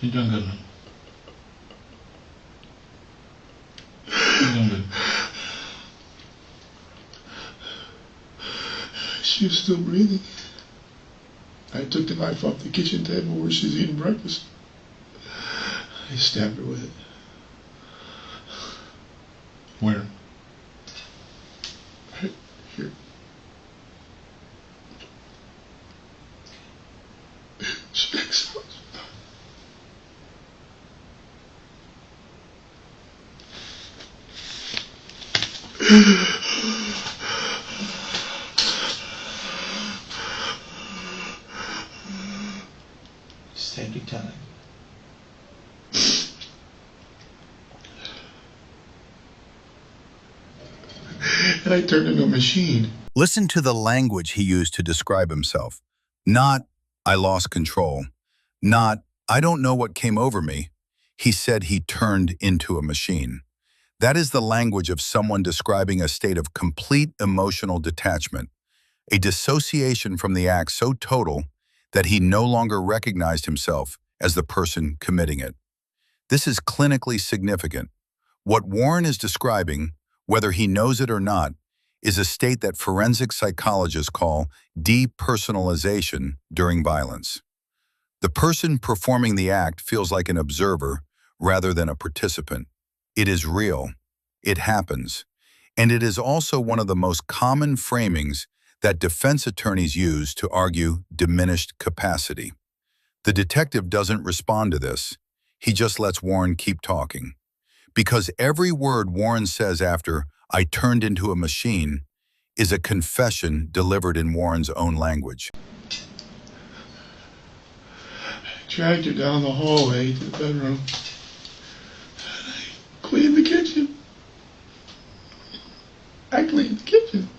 S1: You're doing good, man. You're doing good.
S2: She was still breathing. I took the knife off the kitchen table where she's eating breakfast. I stabbed her with it.
S1: Where?
S2: Right here. She makes sounds.
S4: Just take your time.
S2: And I turned into a machine.
S3: Listen to the language he used to describe himself. Not, I lost control. Not, I don't know what came over me. He said he turned into a machine. That is the language of someone describing a state of complete emotional detachment, a dissociation from the act so total that he no longer recognized himself as the person committing it. This is clinically significant. What Warren is describing, whether he knows it or not, is a state that forensic psychologists call depersonalization during violence. The person performing the act feels like an observer rather than a participant. It is real. It happens. And it is also one of the most common framings that defense attorneys use to argue diminished capacity. The detective doesn't respond to this. He just lets Warren keep talking. Because every word Warren says after, I turned into a machine, is a confession delivered in Warren's own language.
S2: I dragged her down the hallway to the bedroom. And I cleaned the kitchen. I cleaned the kitchen.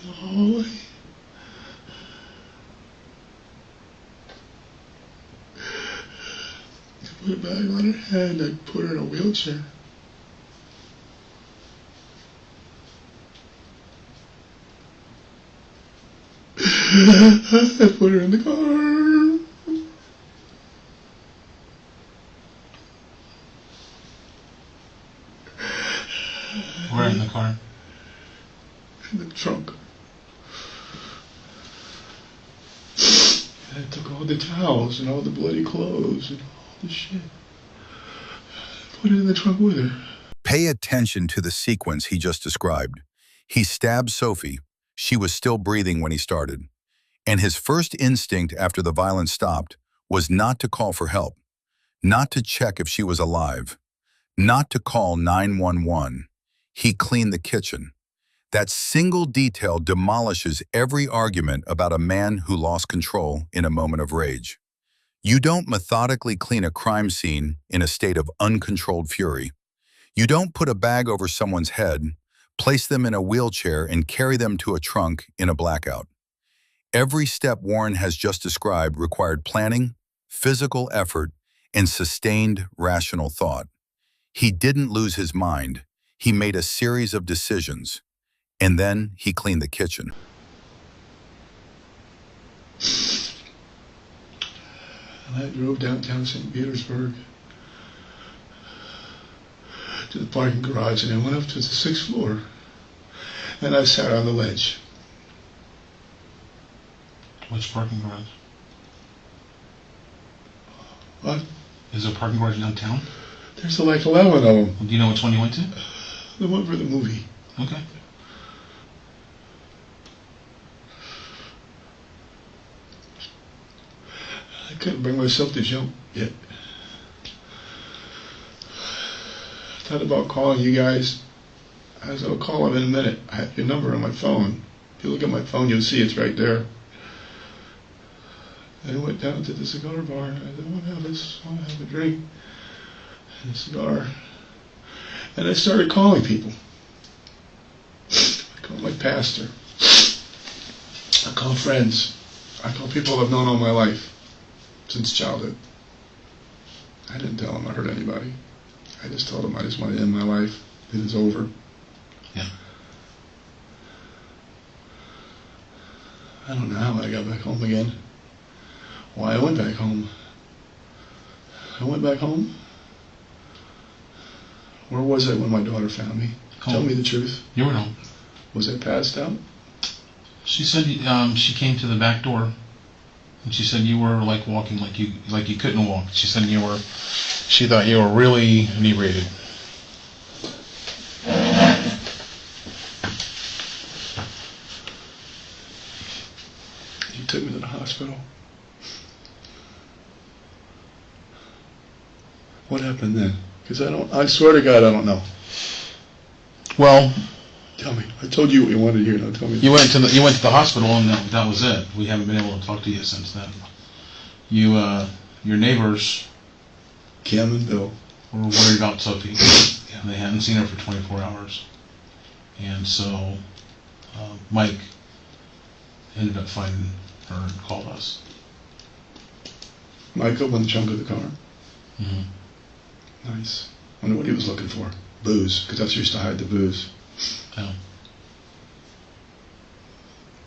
S2: The hallway. I put a bag on her head. I put her in a wheelchair. I put her in the car.
S1: Where in the car?
S2: In the trunk. And I took all the towels and all the bloody clothes and all the shit. Put it in the trunk with her.
S3: Pay attention to the sequence he just described. He stabbed Sophie. She was still breathing when he started. And his first instinct after the violence stopped was not to call for help, not to check if she was alive, not to call 911. He cleaned the kitchen. That single detail demolishes every argument about a man who lost control in a moment of rage. You don't methodically clean a crime scene in a state of uncontrolled fury. You don't put a bag over someone's head, place them in a wheelchair, and carry them to a trunk in a blackout. Every step Warren has just described required planning, physical effort, and sustained rational thought. He didn't lose his mind. He made a series of decisions. And then he cleaned the kitchen.
S2: And I drove downtown St. Petersburg to the parking garage, and I went up to the 6th floor, and I sat on the ledge.
S1: Which parking garage?
S2: What?
S1: Is there a parking garage downtown?
S2: There's like 11 of them.
S1: Do you know which one you went to?
S2: The one for the movie.
S1: Okay.
S2: I couldn't bring myself to jump yet. I thought about calling you guys. I said, I'll call them in a minute. I have your number on my phone. If you look at my phone, you'll see it's right there. I went down to the cigar bar, and I said, I want to have a drink and a cigar. And I started calling people. I called my pastor. I called friends. I called people I've known all my life, since childhood. I didn't tell them I hurt anybody. I just told them I just want to end my life. It is over.
S1: Yeah.
S2: I don't know how I got back home again. Why I went back home. I went back home. Where was I when my daughter found me?
S1: Home.
S2: Tell me the truth.
S1: You were home.
S2: Was I passed out?
S1: She said she came to the back door, and she said you were like walking like you couldn't walk. She said she thought you were really inebriated.
S2: You took me to the hospital. What happened then? Because I swear to God, I don't know.
S1: Well,
S2: Tell me. I told you what you wanted to hear. Now tell me.
S1: you went to the hospital, and that was it. We haven't been able to talk to you since then. Your neighbors,
S2: Kim and Bill,
S1: were worried about Sophie. Yeah. They hadn't seen her for 24 hours, and so Mike ended up finding her and called us.
S2: Mike opened the trunk of the car.
S1: Mm-hmm.
S2: Nice. Wonder what he was looking for. Booze, because that's used to hide the booze.
S1: Yeah.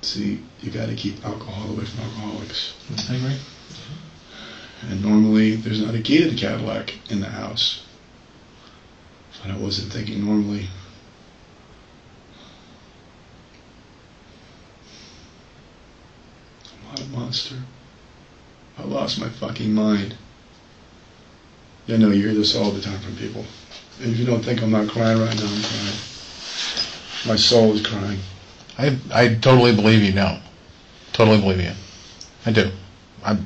S2: See, you got to keep alcohol away from alcoholics.
S1: I agree.
S2: And normally, there's not a key to the Cadillac in the house. But I wasn't thinking normally. I'm not a monster. I lost my fucking mind. I know you hear this all the time from people. And if you don't think I'm not crying right now, I'm crying. My soul is crying.
S1: I totally believe you now. Totally believe you. I do. I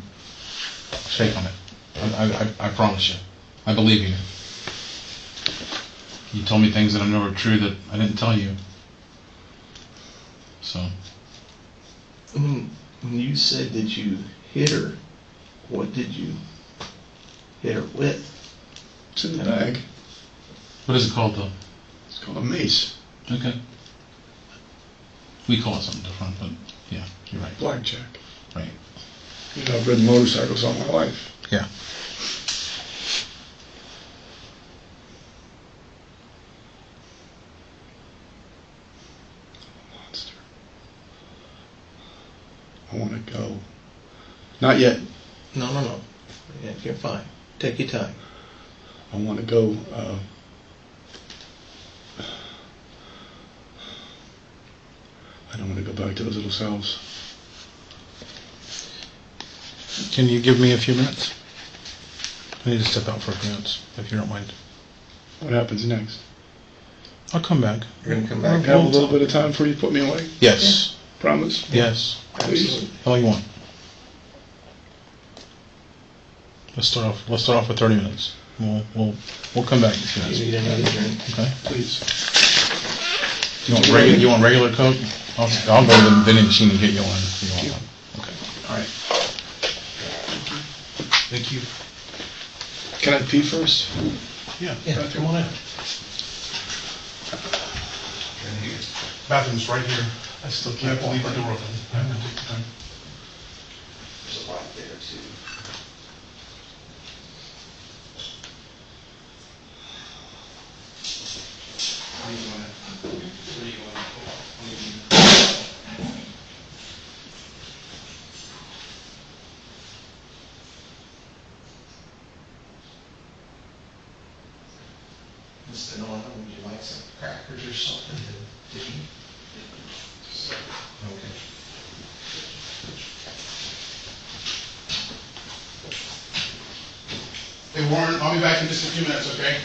S1: shake on it. I promise you. I believe you. You told me things that I know are true that I didn't tell you. So.
S4: When you said that you hit her, what did you hit her with?
S2: It's in the bag.
S1: What is it called, though?
S2: It's called a mace.
S1: Okay. We call it something different, but yeah, you're right.
S2: Blackjack.
S1: Right.
S2: You know, I've ridden motorcycles all my life.
S1: Yeah.
S2: Monster. I want to go. Not yet.
S4: No. Yeah, you're fine. Take your time.
S2: I want to go. I don't want to go back to those little cells.
S1: Can you give me a few minutes? I need to step out for a few minutes, if you don't mind.
S2: What happens next?
S1: I'll come back.
S4: You're gonna come
S2: I
S4: back?
S2: have a little bit of time before you put me away.
S1: Yes.
S2: Promise?
S1: Yes.
S4: Absolutely.
S1: How long you want? Let's start off with 30 minutes. We'll come back.
S4: You need another drink?
S1: Okay.
S2: Please.
S1: You want regular Coke? I'll go to the vending machine and get you one if you want one. Okay. All right. Thank you.
S2: Can I pee first?
S1: Yeah. Come on in. Bathroom's right here. I still can't leave the door open.
S4: There's a lot there too. Mr. Norman, would you like some crackers or something to eat? Okay.
S1: Hey Warren, I'll be back in just a few minutes, okay?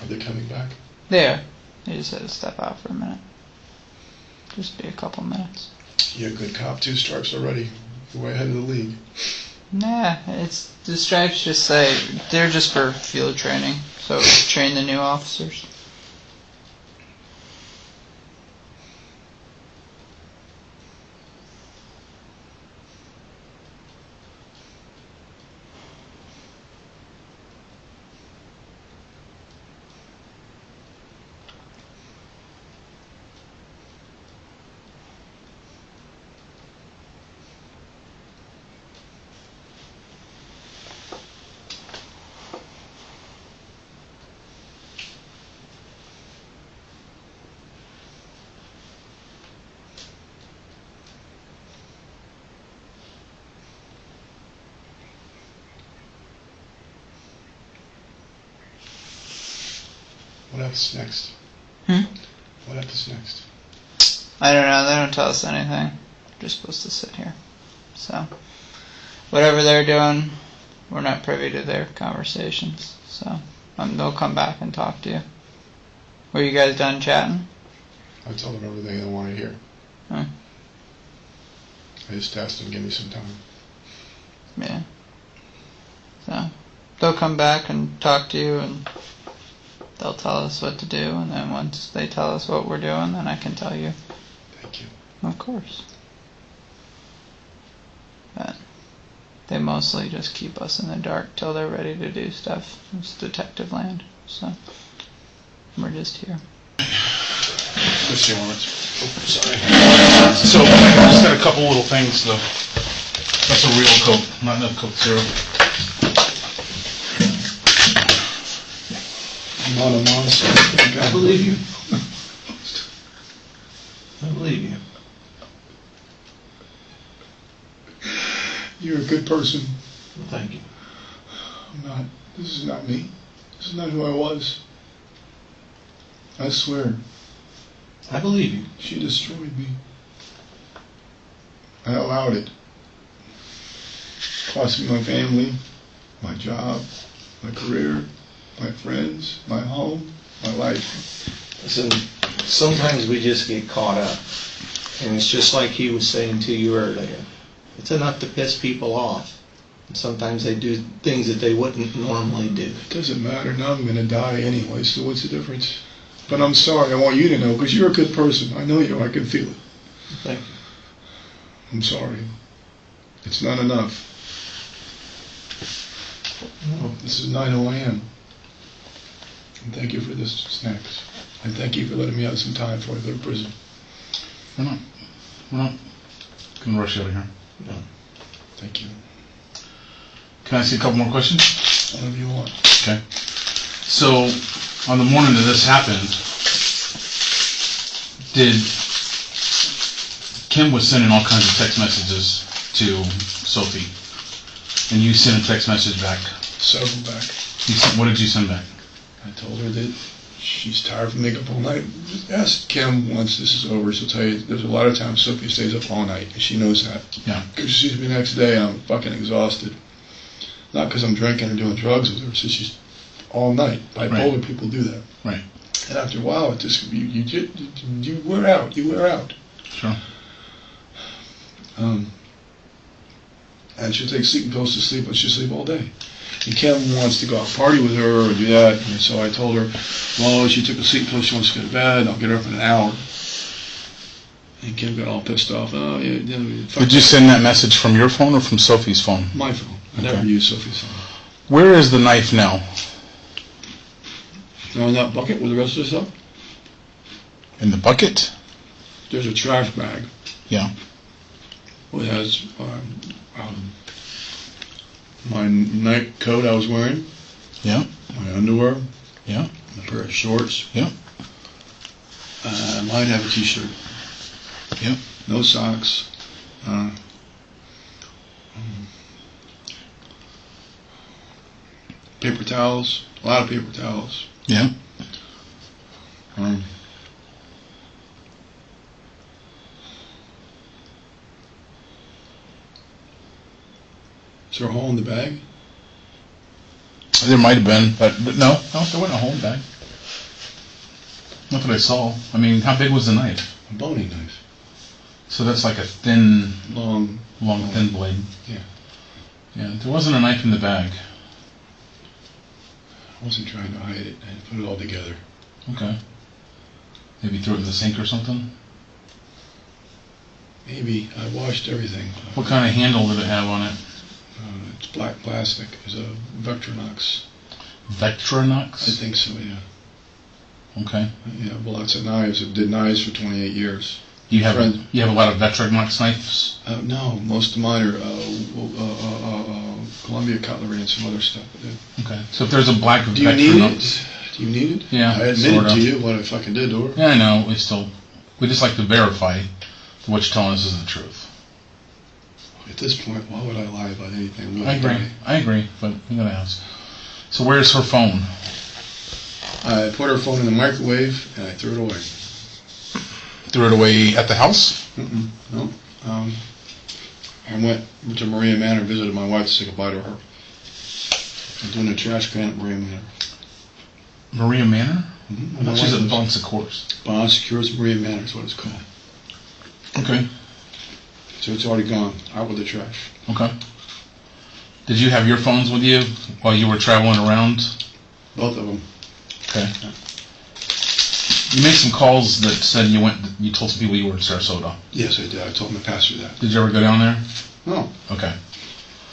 S2: Are they coming back?
S5: There. They just had to step out for a minute. Just be a couple minutes.
S2: You're a good cop, 2 stripes already. You're way ahead of the league.
S5: Nah, it's the stripes just say they're just for field training. So train the new officers.
S2: What happens next? What happens next?
S5: I don't know. They don't tell us anything. We're just supposed to sit here. So whatever they're doing, we're not privy to their conversations. So they'll come back and talk to you. Were you guys done chatting?
S2: I told them everything they want to hear.
S5: Huh.
S2: I just asked them to give me some time.
S5: Yeah. So they'll come back and talk to you, and they'll tell us what to do, and then once they tell us what we're doing, then I can tell you.
S2: Thank you.
S5: Of course. But they mostly just keep us in the dark till they're ready to do stuff. It's detective land, so we're just here.
S1: Mr. Lawrence. Sorry. So, I just got a couple little things, though. That's a real Coke, not enough Coke Zero.
S2: I'm not a monster.
S4: I believe you. I believe you.
S2: You're a good person.
S4: Well, thank you.
S2: I'm not. This is not me. This is not who I was. I swear.
S4: I believe you.
S2: She destroyed me. I allowed it. Cost me my family, my job, my career, my friends, my home, my life.
S4: So sometimes we just get caught up. And it's just like he was saying to you earlier. It's enough to piss people off. And sometimes they do things that they wouldn't normally do.
S2: It doesn't matter. Now I'm going to die anyway, so what's the difference? But I'm sorry. I want you to know, because you're a good person. I know you. I can feel it.
S4: Thank you.
S2: I'm sorry. It's not enough. No, this is not who I am. And thank you for this snacks. And thank you for letting me have some time before I go to prison.
S1: We're not going to rush you out of here.
S4: No.
S2: Thank you.
S1: Can I ask you a couple more questions?
S2: Whatever you want.
S1: Okay. So, on the morning that this happened, Kim was sending all kinds of text messages to Sophie, and you sent a text message back.
S2: Several back.
S1: What did you send back?
S2: I told her that she's tired from makeup all night. Ask Kim once this is over, she'll tell you there's a lot of times Sophie stays up all night, and she knows that.
S1: Yeah.
S2: Because she sees me the next day, and I'm fucking exhausted. Not because I'm drinking or doing drugs with her, it's just she's all night. Bipolar people do that.
S1: Right.
S2: And after a while, it just you wear out. You wear out.
S1: Sure.
S2: And she'll take sleeping pills to sleep, but she'll sleep all day. And Kim wants to go out party with her or do that, and so I told her, well, she took a sleeping pill, she wants to go to bed, I'll get her up in an hour. And Kim got all pissed off. Oh, yeah,
S1: Did you send that message from your phone or from Sophie's phone?
S2: My phone. I
S1: Okay.
S2: never use Sophie's phone.
S1: Where is the knife now?
S2: Now in that bucket with the rest of the stuff,
S1: In the bucket?
S2: there's a trash bag.
S1: Yeah.
S2: It has my night coat I was wearing,
S1: Yeah.
S2: my underwear,
S1: Yeah.
S2: a pair of shorts.
S1: Yeah.
S2: I might have a t-shirt.
S1: Yeah.
S2: No socks. Paper towels. A lot of paper towels.
S1: Yeah.
S2: Is there a hole in the bag?
S1: There might have been, but no, there wasn't a hole in the bag. Not that I saw. I mean, how big was the knife?
S2: A boning knife.
S1: So that's like a thin,
S2: Long.
S1: thin blade.
S2: Yeah.
S1: Yeah, there wasn't a knife in the bag.
S2: I wasn't trying to hide it. I put it all together.
S1: Okay. Maybe threw it in the sink or something?
S2: Maybe. I washed everything.
S1: What kind of handle did it have on it?
S2: It's black plastic. It's a Vectronox. I
S1: Vectronox?
S2: think so, yeah.
S1: Okay.
S2: Yeah, well, lots of knives. I did knives for 28 years.
S1: You have a lot of Vectronox knives?
S2: No, most of mine are Columbia cutlery and some other stuff.
S1: Okay. So if there's a black
S2: Do you need
S1: Vectronox...
S2: it? Do you need it?
S1: Yeah,
S2: I admitted
S1: sorta.
S2: to you what I fucking did to her.
S1: Yeah, I know. We just like to verify that what you're telling us is the truth.
S2: At this point, why would I lie about anything?
S1: I agree, but I'm going to ask. So where's her phone?
S2: I put her phone in the microwave and I threw it away.
S1: Threw it away at the house?
S2: No. I went to Maria Manor, visited my wife to say goodbye to her. I'm doing a trash can at Maria Manor.
S1: Maria Manor?
S2: Mm-hmm.
S1: I thought she's at Bon Secours.
S2: Bon Secours Maria Manor is what it's called.
S1: Okay.
S2: So it's already gone, out with the trash.
S1: Okay. Did you have your phones with you while you were traveling around?
S2: Both of them.
S1: Okay. You made some calls that said you told some people you were in Sarasota.
S2: Yes, I did. I told my pastor that.
S1: Did you ever go down there?
S2: No.
S1: Okay.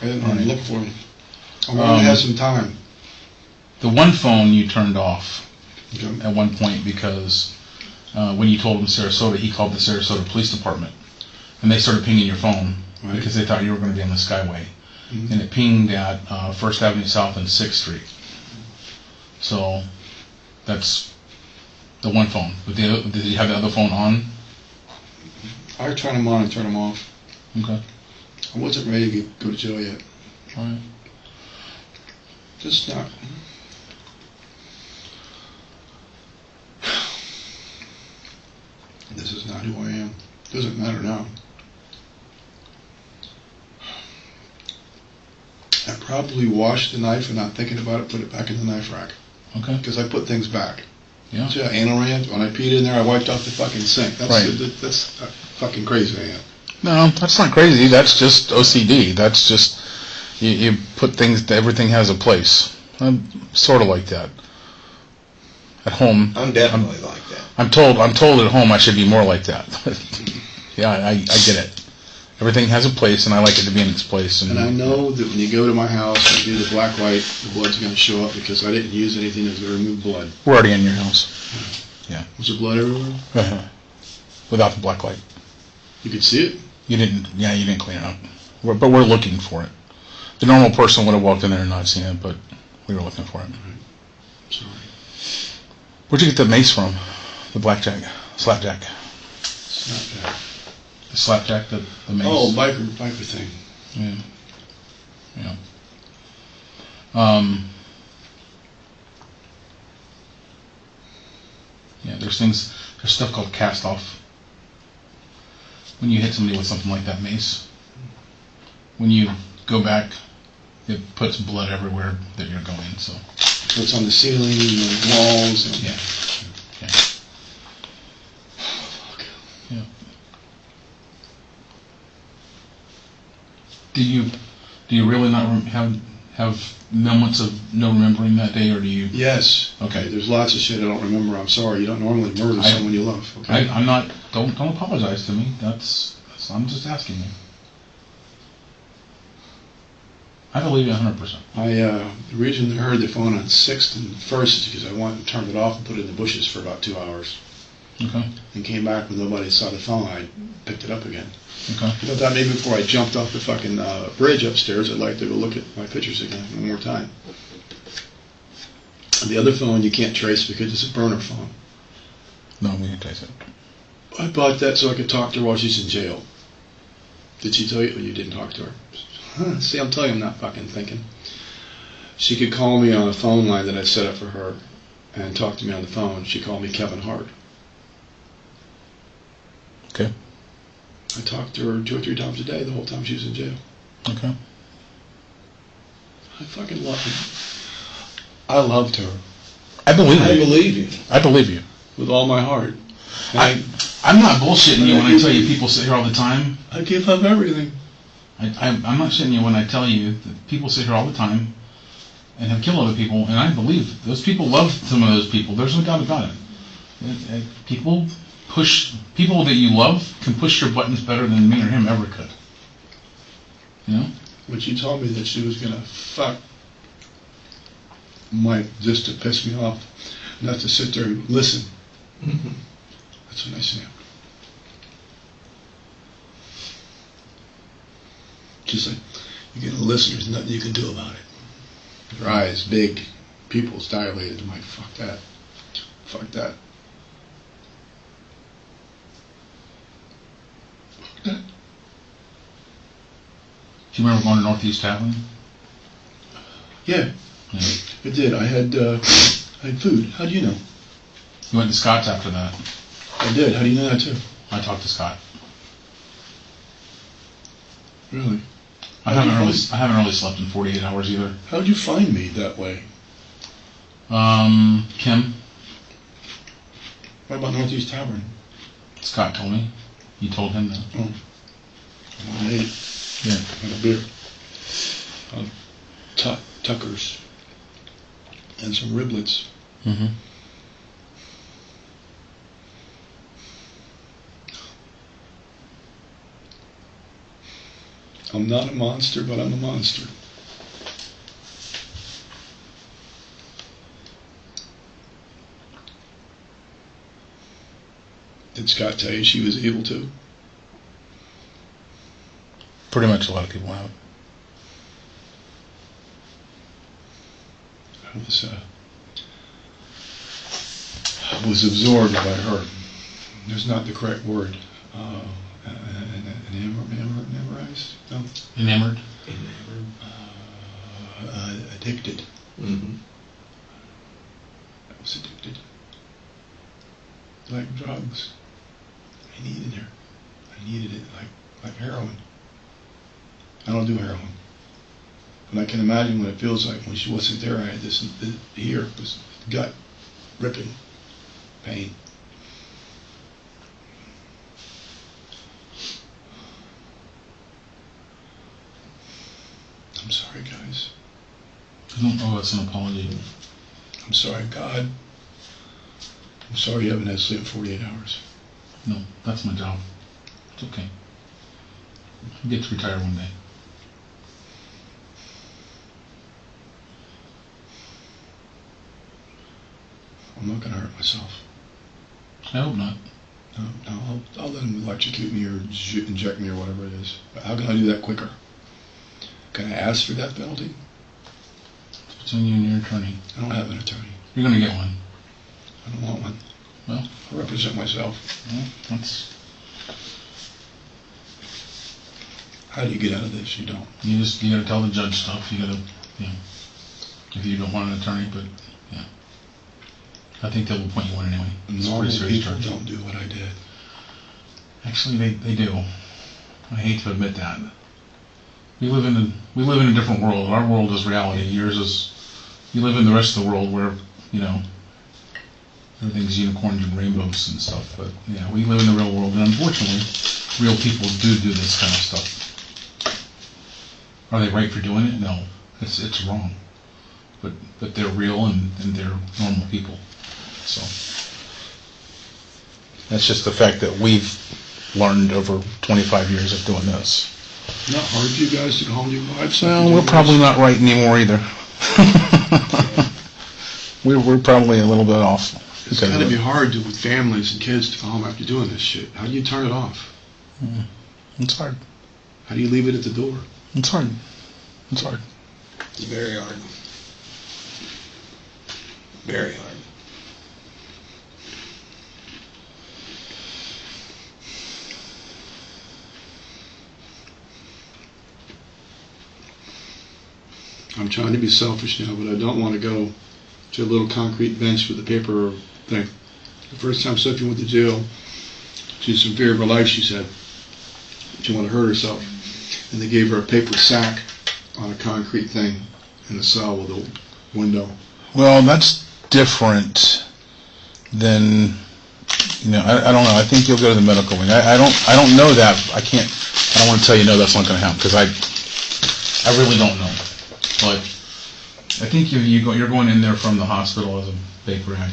S2: I didn't want to look for him. I wanted to have some time.
S1: The one phone you turned off
S2: Okay.
S1: at one point because when you told him Sarasota, he called the Sarasota Police Department, and they started pinging your phone because they thought you were going to be on the Skyway, and it pinged at First Avenue South and 6th Street. So that's the one phone. But did you have the other phone on?
S2: I turned them on and turned them off.
S1: Okay.
S2: I wasn't ready to go to jail yet.
S1: All right.
S2: Just not. This is not who I am. Doesn't matter now. I probably washed the knife and not thinking about it, put it back in the knife rack.
S1: Okay.
S2: Because I put things back.
S1: Yeah.
S2: See how anal ran? When I peed in there, I wiped off the fucking sink. That's,
S1: Right.
S2: That's how fucking crazy I am.
S1: No, that's not crazy. That's just OCD. That's just you put things. Everything has a place. I'm sort of like that. At home,
S4: I'm definitely like that.
S1: I'm told at home I should be more like that. Yeah, I get it. Everything has a place, and I like it to be in its place.
S2: And I know that when you go to my house and do the black light, the blood's going to show up because I didn't use anything that's going to remove blood.
S1: We're already in your house. Yeah.
S2: Was there blood everywhere?
S1: Uh-huh. Without the black light.
S2: You could see it?
S1: You didn't clean it up. But we're looking for it. The normal person would have walked in there and not seen it, but we were looking for it.
S2: Sorry.
S1: Where'd you get the mace from? The slapjack.
S2: Snapjack.
S1: The slapjack, the mace.
S2: Oh, biker thing.
S1: Yeah. Yeah, there's stuff called cast off. When you hit somebody with something like that mace, when you go back, it puts blood everywhere that you're going, so.
S2: So it's on the ceiling and the walls. And
S1: Yeah. Yeah. Do you really not have moments of no remembering that day, or do you?
S2: Yes.
S1: Okay.
S2: There's lots of shit I don't remember. I'm sorry. You don't normally murder someone you love. Okay.
S1: I'm not. Don't apologize to me. That's I'm just asking you. I believe you 100%.
S2: The reason I heard the phone on 6th and 1st is because I went and turned it off and put it in the bushes for about 2 hours.
S1: Okay.
S2: And came back when nobody saw the phone. I picked it up again.
S1: Okay.
S2: I thought maybe before I jumped off the fucking bridge upstairs, I'd like to go look at my pictures again one more time. And the other phone you can't trace because it's a burner phone.
S1: No, we can trace it.
S2: I bought that so I could talk to her while she's in jail. Did she tell you? Oh, you didn't talk to her. Huh, see, I'm telling you, I'm not fucking thinking. She could call me on a phone line that I set up for her and talk to me on the phone. She called me Kevin Hart.
S1: Okay.
S2: I talked to her 2 or 3 times a day the whole time she was in jail.
S1: Okay.
S2: I fucking love her. I loved her.
S1: I believe you.
S4: I believe you.
S1: I believe you.
S2: With all my heart.
S1: I'm not bullshitting you when I tell you people sit here all the time.
S2: I give up everything.
S1: I'm not shitting you when I tell you that people sit here all the time and have killed other people, and I believe those people love some of those people. There's no doubt about it. People that you love can push your buttons better than me or him ever could. You know?
S2: When she told me that she was going to fuck Mike just to piss me off, not to sit there and listen.
S4: Mm-hmm.
S2: That's when I snapped. She's like, you're going to listen, there's nothing you can do about it. Her eyes big, pupils dilated. I'm like, fuck that. Fuck that. Fuck that.
S1: Do you remember going to Northeast Tavern?
S2: Yeah,
S1: Yeah.
S2: I did. I had food. How do you know?
S1: You went to Scott's after that.
S2: I did. How do you know that too?
S1: I talked to Scott.
S2: Really?
S1: I haven't really slept in 48 hours either.
S2: How'd you find me that way?
S1: Kim.
S2: What about Northeast Tavern?
S1: Scott told me. You told him that.
S2: Oh. I ate.
S1: Yeah.
S2: And a beer. Tuckers. And some riblets.
S1: Mm-hmm.
S2: I'm not a monster, but I'm a monster. Did Scott tell you she was able to?
S1: Pretty much a lot of people have.
S2: I was absorbed by her. There's not the correct word. Enamorized? No.
S1: Enamored?
S2: Addicted.
S4: Mm-hmm.
S2: I was addicted. Like drugs. I needed her. I needed it like heroin. I don't do heroin. But I can imagine what it feels like when she wasn't there. I had this here, was gut ripping pain. I'm sorry, guys.
S1: Oh, it's an apology.
S2: I'm sorry, God. I'm sorry you haven't had sleep in 48 hours.
S1: No, that's my job. It's okay. I'll get to retire one day.
S2: I'm not going to hurt myself.
S1: I hope not.
S2: No, I'll let him electrocute me or inject me or whatever it is. But how can I do that quicker? Can I ask for death penalty?
S1: It's between you and your attorney.
S2: I don't have an attorney.
S1: You're going to get one.
S2: I don't want one.
S1: Well,
S2: I represent myself.
S1: well, that's...
S2: How do you get out of this? You don't.
S1: You got to tell the judge stuff. You got to, if you don't want an attorney, but yeah, I think they'll appoint you one anyway. It's a
S2: Normal
S1: pretty serious
S2: people
S1: charge.
S2: don't do what I did.
S1: Actually, they do. I hate to admit that. We live in a different world. Our world is reality. Yours is. You live in the rest of the world where everything's unicorns and rainbows and stuff. But yeah, we live in the real world, and unfortunately, real people do this kind of stuff. Are they right for doing it? No, it's wrong. But they're real and they're normal people. So that's just the fact that we've learned over 25 years of doing this.
S2: Not hard for you guys to go home to your wives?
S1: Well, we're probably not right anymore either. we're probably a little bit off.
S2: It's got to be hard with families and kids to go home after doing this shit. How do you turn it off?
S1: It's hard.
S2: How do you leave it at the door?
S1: It's hard. It's hard.
S4: It's very hard. Very hard.
S2: I'm trying to be selfish now, but I don't want to go to a little concrete bench with a paper thing. The first time Sophie went to jail, she was in fear of her life, she said. She wanted to hurt herself. And they gave her a paper sack on a concrete thing in the cell with a window.
S1: Well, that's different than, I don't know. I think you'll go to the medical wing. I don't know that. I don't want to tell you no, that's not going to happen, because I really don't know. But I think you're going in there from the hospital as a bake rag.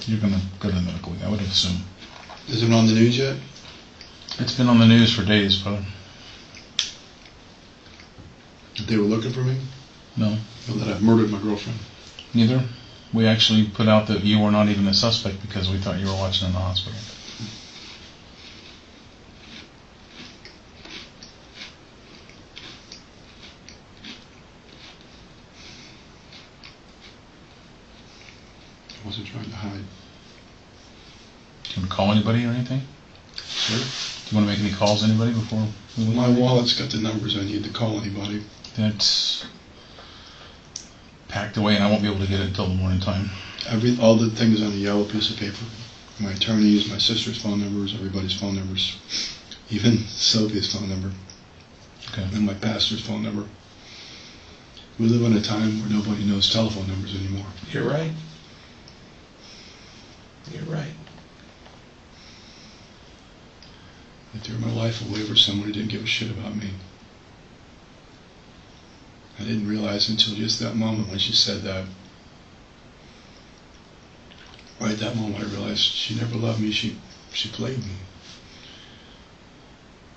S1: You're going to go to the medical wing, I would assume.
S2: Is it on the news yet?
S1: It's been on the news for days, but
S2: They were looking for me?
S1: no,
S2: Or that I've murdered my girlfriend?
S1: neither. We actually put out that you were not even a suspect because we thought you were watching in the hospital.
S2: I wasn't trying to hide.
S1: Do you want to call anybody or anything?
S2: Sir?
S1: Do you want to make any calls to anybody before we leave?
S2: My wallet's got the numbers I need to call anybody.
S1: That's packed away, and I won't be able to get it until the morning time.
S2: All the things on a yellow piece of paper. My attorneys, my sister's phone numbers, everybody's phone numbers, even Sophie's phone number,
S1: Okay.
S2: and my pastor's phone number. We live in a time where nobody knows telephone numbers anymore.
S4: You're right. You're right.
S2: I threw my life away for someone who didn't give a shit about me. I didn't realize until just that moment when she said that. Right at that moment I realized she never loved me, she played me.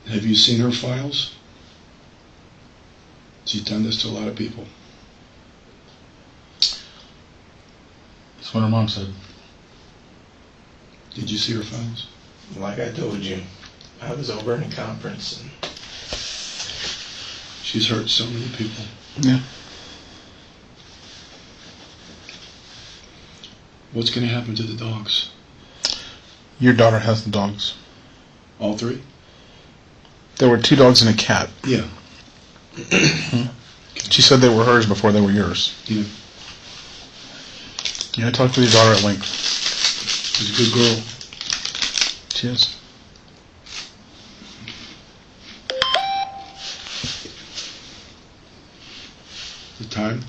S2: Have you seen her files? She's done this to a lot of people.
S1: That's what her mom said.
S2: Did you see her files?
S4: Like I told you, I was over in a conference and
S2: She's hurt so many people.
S1: Yeah.
S2: What's going to happen to the dogs?
S1: Your daughter has the dogs.
S2: All three?
S1: There were 2 dogs and a cat.
S2: Yeah.
S1: She said they were hers before they were yours.
S2: Yeah.
S1: Yeah, I talked to your daughter at length.
S2: She's a good girl.
S1: She is.
S2: The time?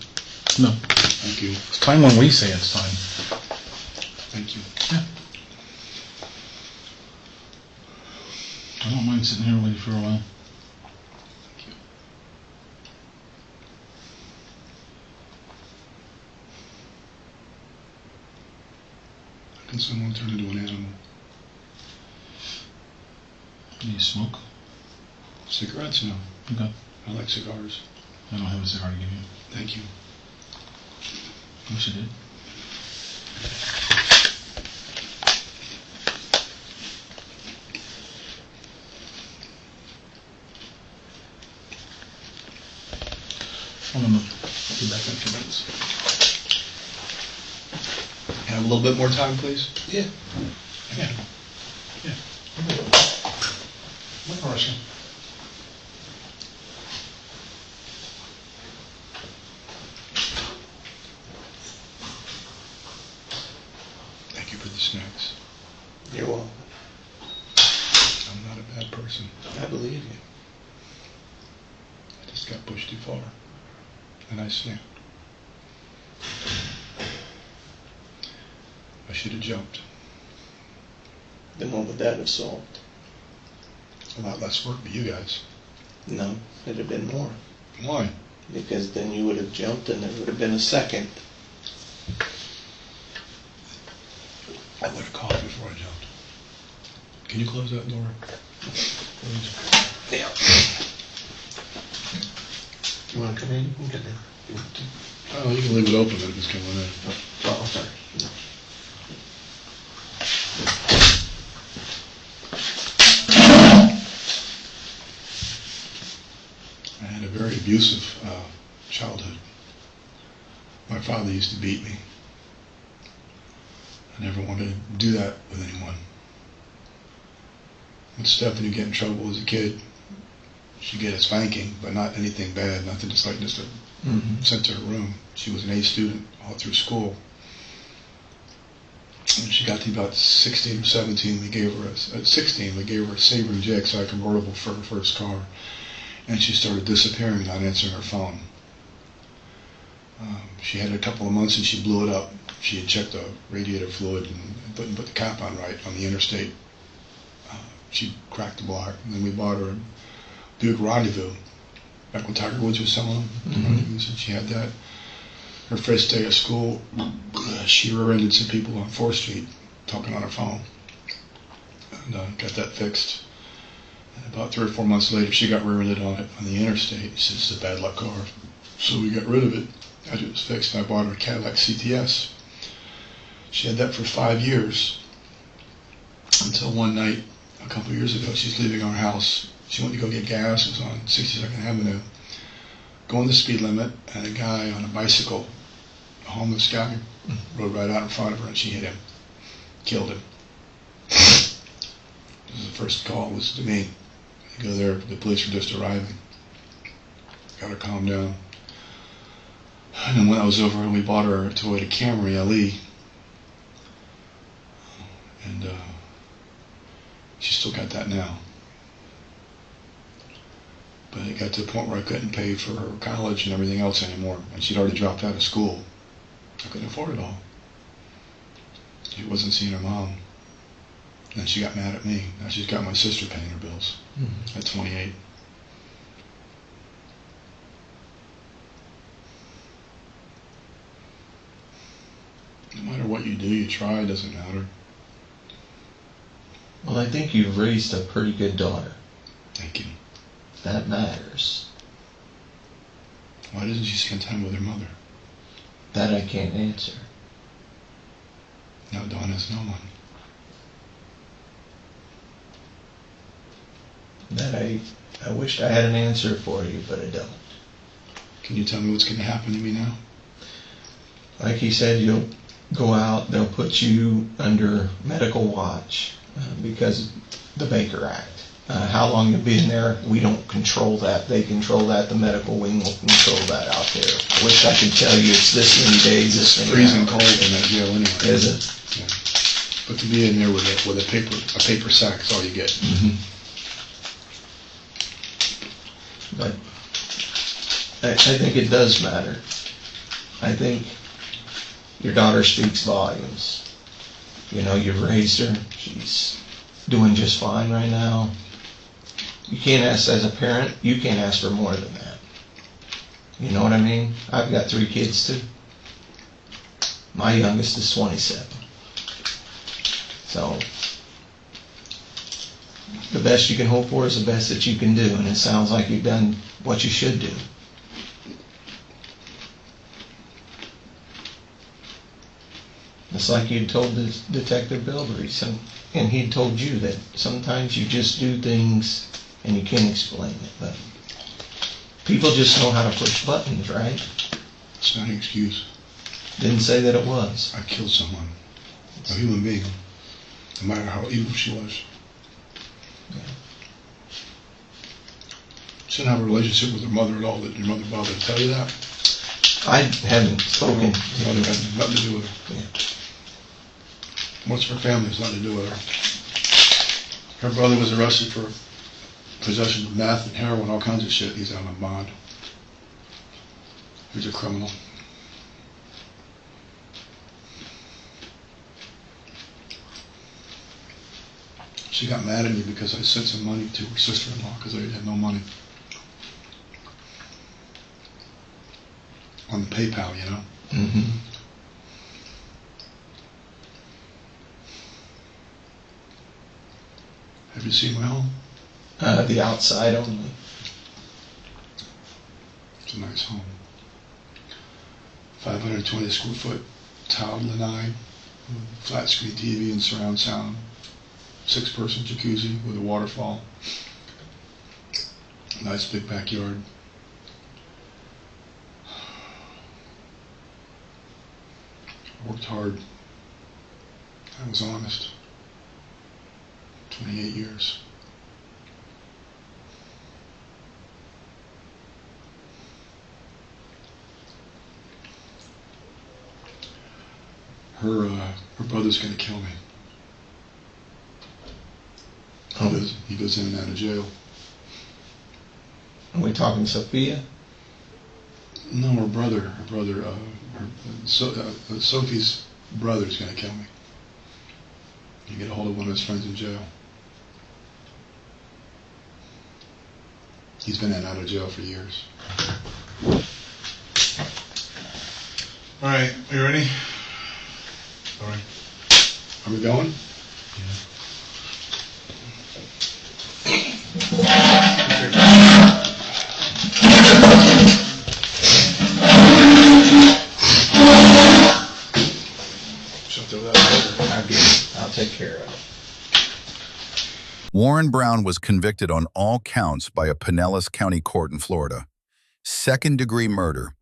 S1: No.
S2: Thank you.
S1: It's time when we say it's time.
S2: Thank you.
S1: Yeah. I don't mind sitting here waiting for a while.
S2: Thank you. How can someone turn into an animal?
S1: Do you smoke?
S2: Cigarettes? No.
S1: Okay.
S2: I like cigars.
S1: I don't have a cigar to give you.
S2: Thank you.
S1: I wish I did. I'm gonna be back in a few minutes.
S2: Have a little bit more time, please.
S4: yeah.
S1: Yeah. Yeah. No rushing.
S2: Thank you for the snacks.
S4: You're welcome.
S2: I'm not a bad person.
S4: I believe you.
S2: I just got pushed too far. And I snapped. I should have jumped.
S4: Then what would that have solved?
S2: A lot less work for you guys.
S4: No, it'd have been more.
S2: Why?
S4: Because then you would have jumped and there would have been a second.
S2: I would have called before I jumped. Can you close that door? Please.
S4: Yeah. You want to come in? You can come in. You want to?
S2: Oh, you can leave it open if it's coming in.
S4: Oh, sorry. No.
S2: I had a very abusive childhood. My father used to beat me. I never wanted to do that with anyone. When Stephanie would get in trouble as a kid, she'd get a spanking, but not anything bad, nothing just like just a sent to her room. She was an A student all through school. When she got to about 16 or 17, we gave her a Sabre and JXI convertible for her first car. And she started disappearing, not answering her phone. She had it a couple of months and she blew it up. She had checked the radiator fluid and didn't put the cap on right on the interstate. She cracked the block, and then we bought her a Buick Rendezvous. Back when Tiger Woods was selling them, Rendezvous, and she had that. Her first day of school, she rear-ended some people on 4th Street talking on her phone. And got that fixed. And about 3 or 4 months later, she got rear-ended on the interstate. She said, "It's a bad luck car." So we got rid of it. After it was fixed, and I bought her a Cadillac CTS. She had that for 5 years. Until one night, a couple of years ago, she's leaving our house. She went to go get gas. It was on 62nd Avenue. Going the speed limit, and a guy on a bicycle, a homeless guy, rode right out in front of her, and she hit him. Killed him. This was the first call, was to me. I go there, the police were just arriving. Got her calmed down. And then when I was over, we bought her a Toyota Camry LE. And she still got that now. But it got to the point where I couldn't pay for her college and everything else anymore. And she'd already dropped out of school. I couldn't afford it all. She wasn't seeing her mom. And she got mad at me. Now she's got my sister paying her bills at 28. No matter what you do, you try, it doesn't matter.
S4: Well, I think you've raised a pretty good daughter.
S2: Thank you.
S4: That matters.
S2: Why doesn't she spend time with her mother?
S4: That I can't answer.
S2: Now Dawn has no one.
S4: that I wished I had an answer for you, but I don't.
S2: Can you tell me what's going to happen to me now?
S4: Like he said, you'll go out, they'll put you under medical watch because of the Baker Act. How long you'll be in there, we don't control that. They control that. The medical wing will control that out there. I wish I could tell you it's this many days, this many
S2: Freezing
S4: hours.
S2: cold in that jail anyway.
S4: Is it?
S2: Yeah. But to be in there with a paper sack is all you get.
S4: Mm-hmm. But I think it does matter. I think your daughter speaks volumes. You know, you've raised her. She's doing just fine right now. You can't ask, as a parent, you can't ask for more than that. You know what I mean? I've got 3 kids too. My youngest is 27. So, the best you can hope for is the best that you can do, and it sounds like you've done what you should do. It's like you told Detective Bilbrey, and he told you that sometimes you just do things and you can't explain it, but people just know how to push buttons, right?
S2: It's not an excuse.
S4: Didn't say that it was.
S2: I killed someone, a human being, no matter how evil she was.
S4: Yeah.
S2: She didn't have a relationship with her mother at all. Did your mother bother to tell you that?
S4: I haven't spoken.
S2: Her mother had nothing to do with her.
S4: Yeah.
S2: What's her family has nothing to do with her. Her brother was arrested for possession of meth and heroin, all kinds of shit. He's out on bond. He's a criminal. She got mad at me because I sent some money to her sister-in-law because I had no money. On the PayPal, you know?
S4: Mm-hmm.
S2: Have you seen my home?
S4: The outside only.
S2: It's a nice home. 520 square foot tiled lanai, flat screen TV and surround sound, 6-person jacuzzi with a waterfall, nice big backyard. I worked hard. I was honest. 28 years. Her brother's gonna kill me. He goes in and out of jail.
S4: Are we talking Sophia?
S2: No, her brother, Sophie's brother's gonna kill me. You get a hold of one of his friends in jail. He's been in and out of jail for years.
S1: All right, are you ready? All right.
S2: Are we going? Shall throw that over.
S4: I'll get it. I'll take care of it.
S3: Warren Brown was convicted on all counts by a Pinellas County court in Florida. Second-degree murder,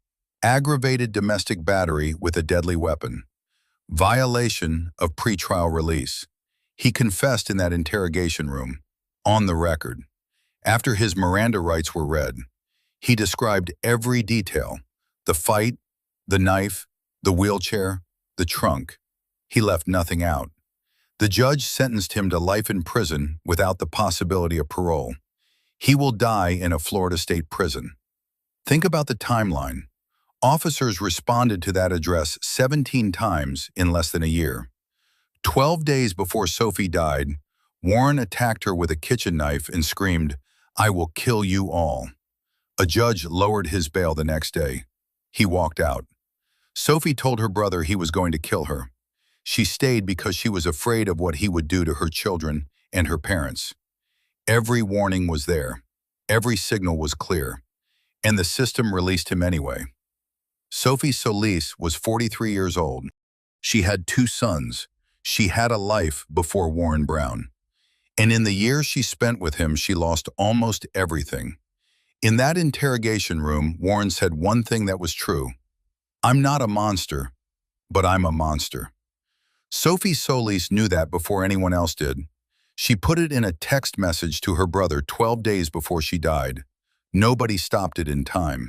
S3: aggravated domestic battery with a deadly weapon, violation of pretrial release. He confessed in that interrogation room, on the record. After his Miranda rights were read, he described every detail: the fight, the knife, the wheelchair, the trunk. He left nothing out. The judge sentenced him to life in prison without the possibility of parole. He will die in a Florida state prison. Think about the timeline. Officers responded to that address 17 times in less than a year. 12 days before Sophie died, Warren attacked her with a kitchen knife and screamed, "I will kill you all." A judge lowered his bail the next day. He walked out. Sophie told her brother he was going to kill her. She stayed because she was afraid of what he would do to her children and her parents. Every warning was there. Every signal was clear. And the system released him anyway. Sophie Solis was 43 years old. She had 2 sons. She had a life before Warren Brown. And in the years she spent with him, she lost almost everything. In that interrogation room, Warren said one thing that was true. "I'm not a monster, but I'm a monster." Sophie Solis knew that before anyone else did. She put it in a text message to her brother 12 days before she died. Nobody stopped it in time.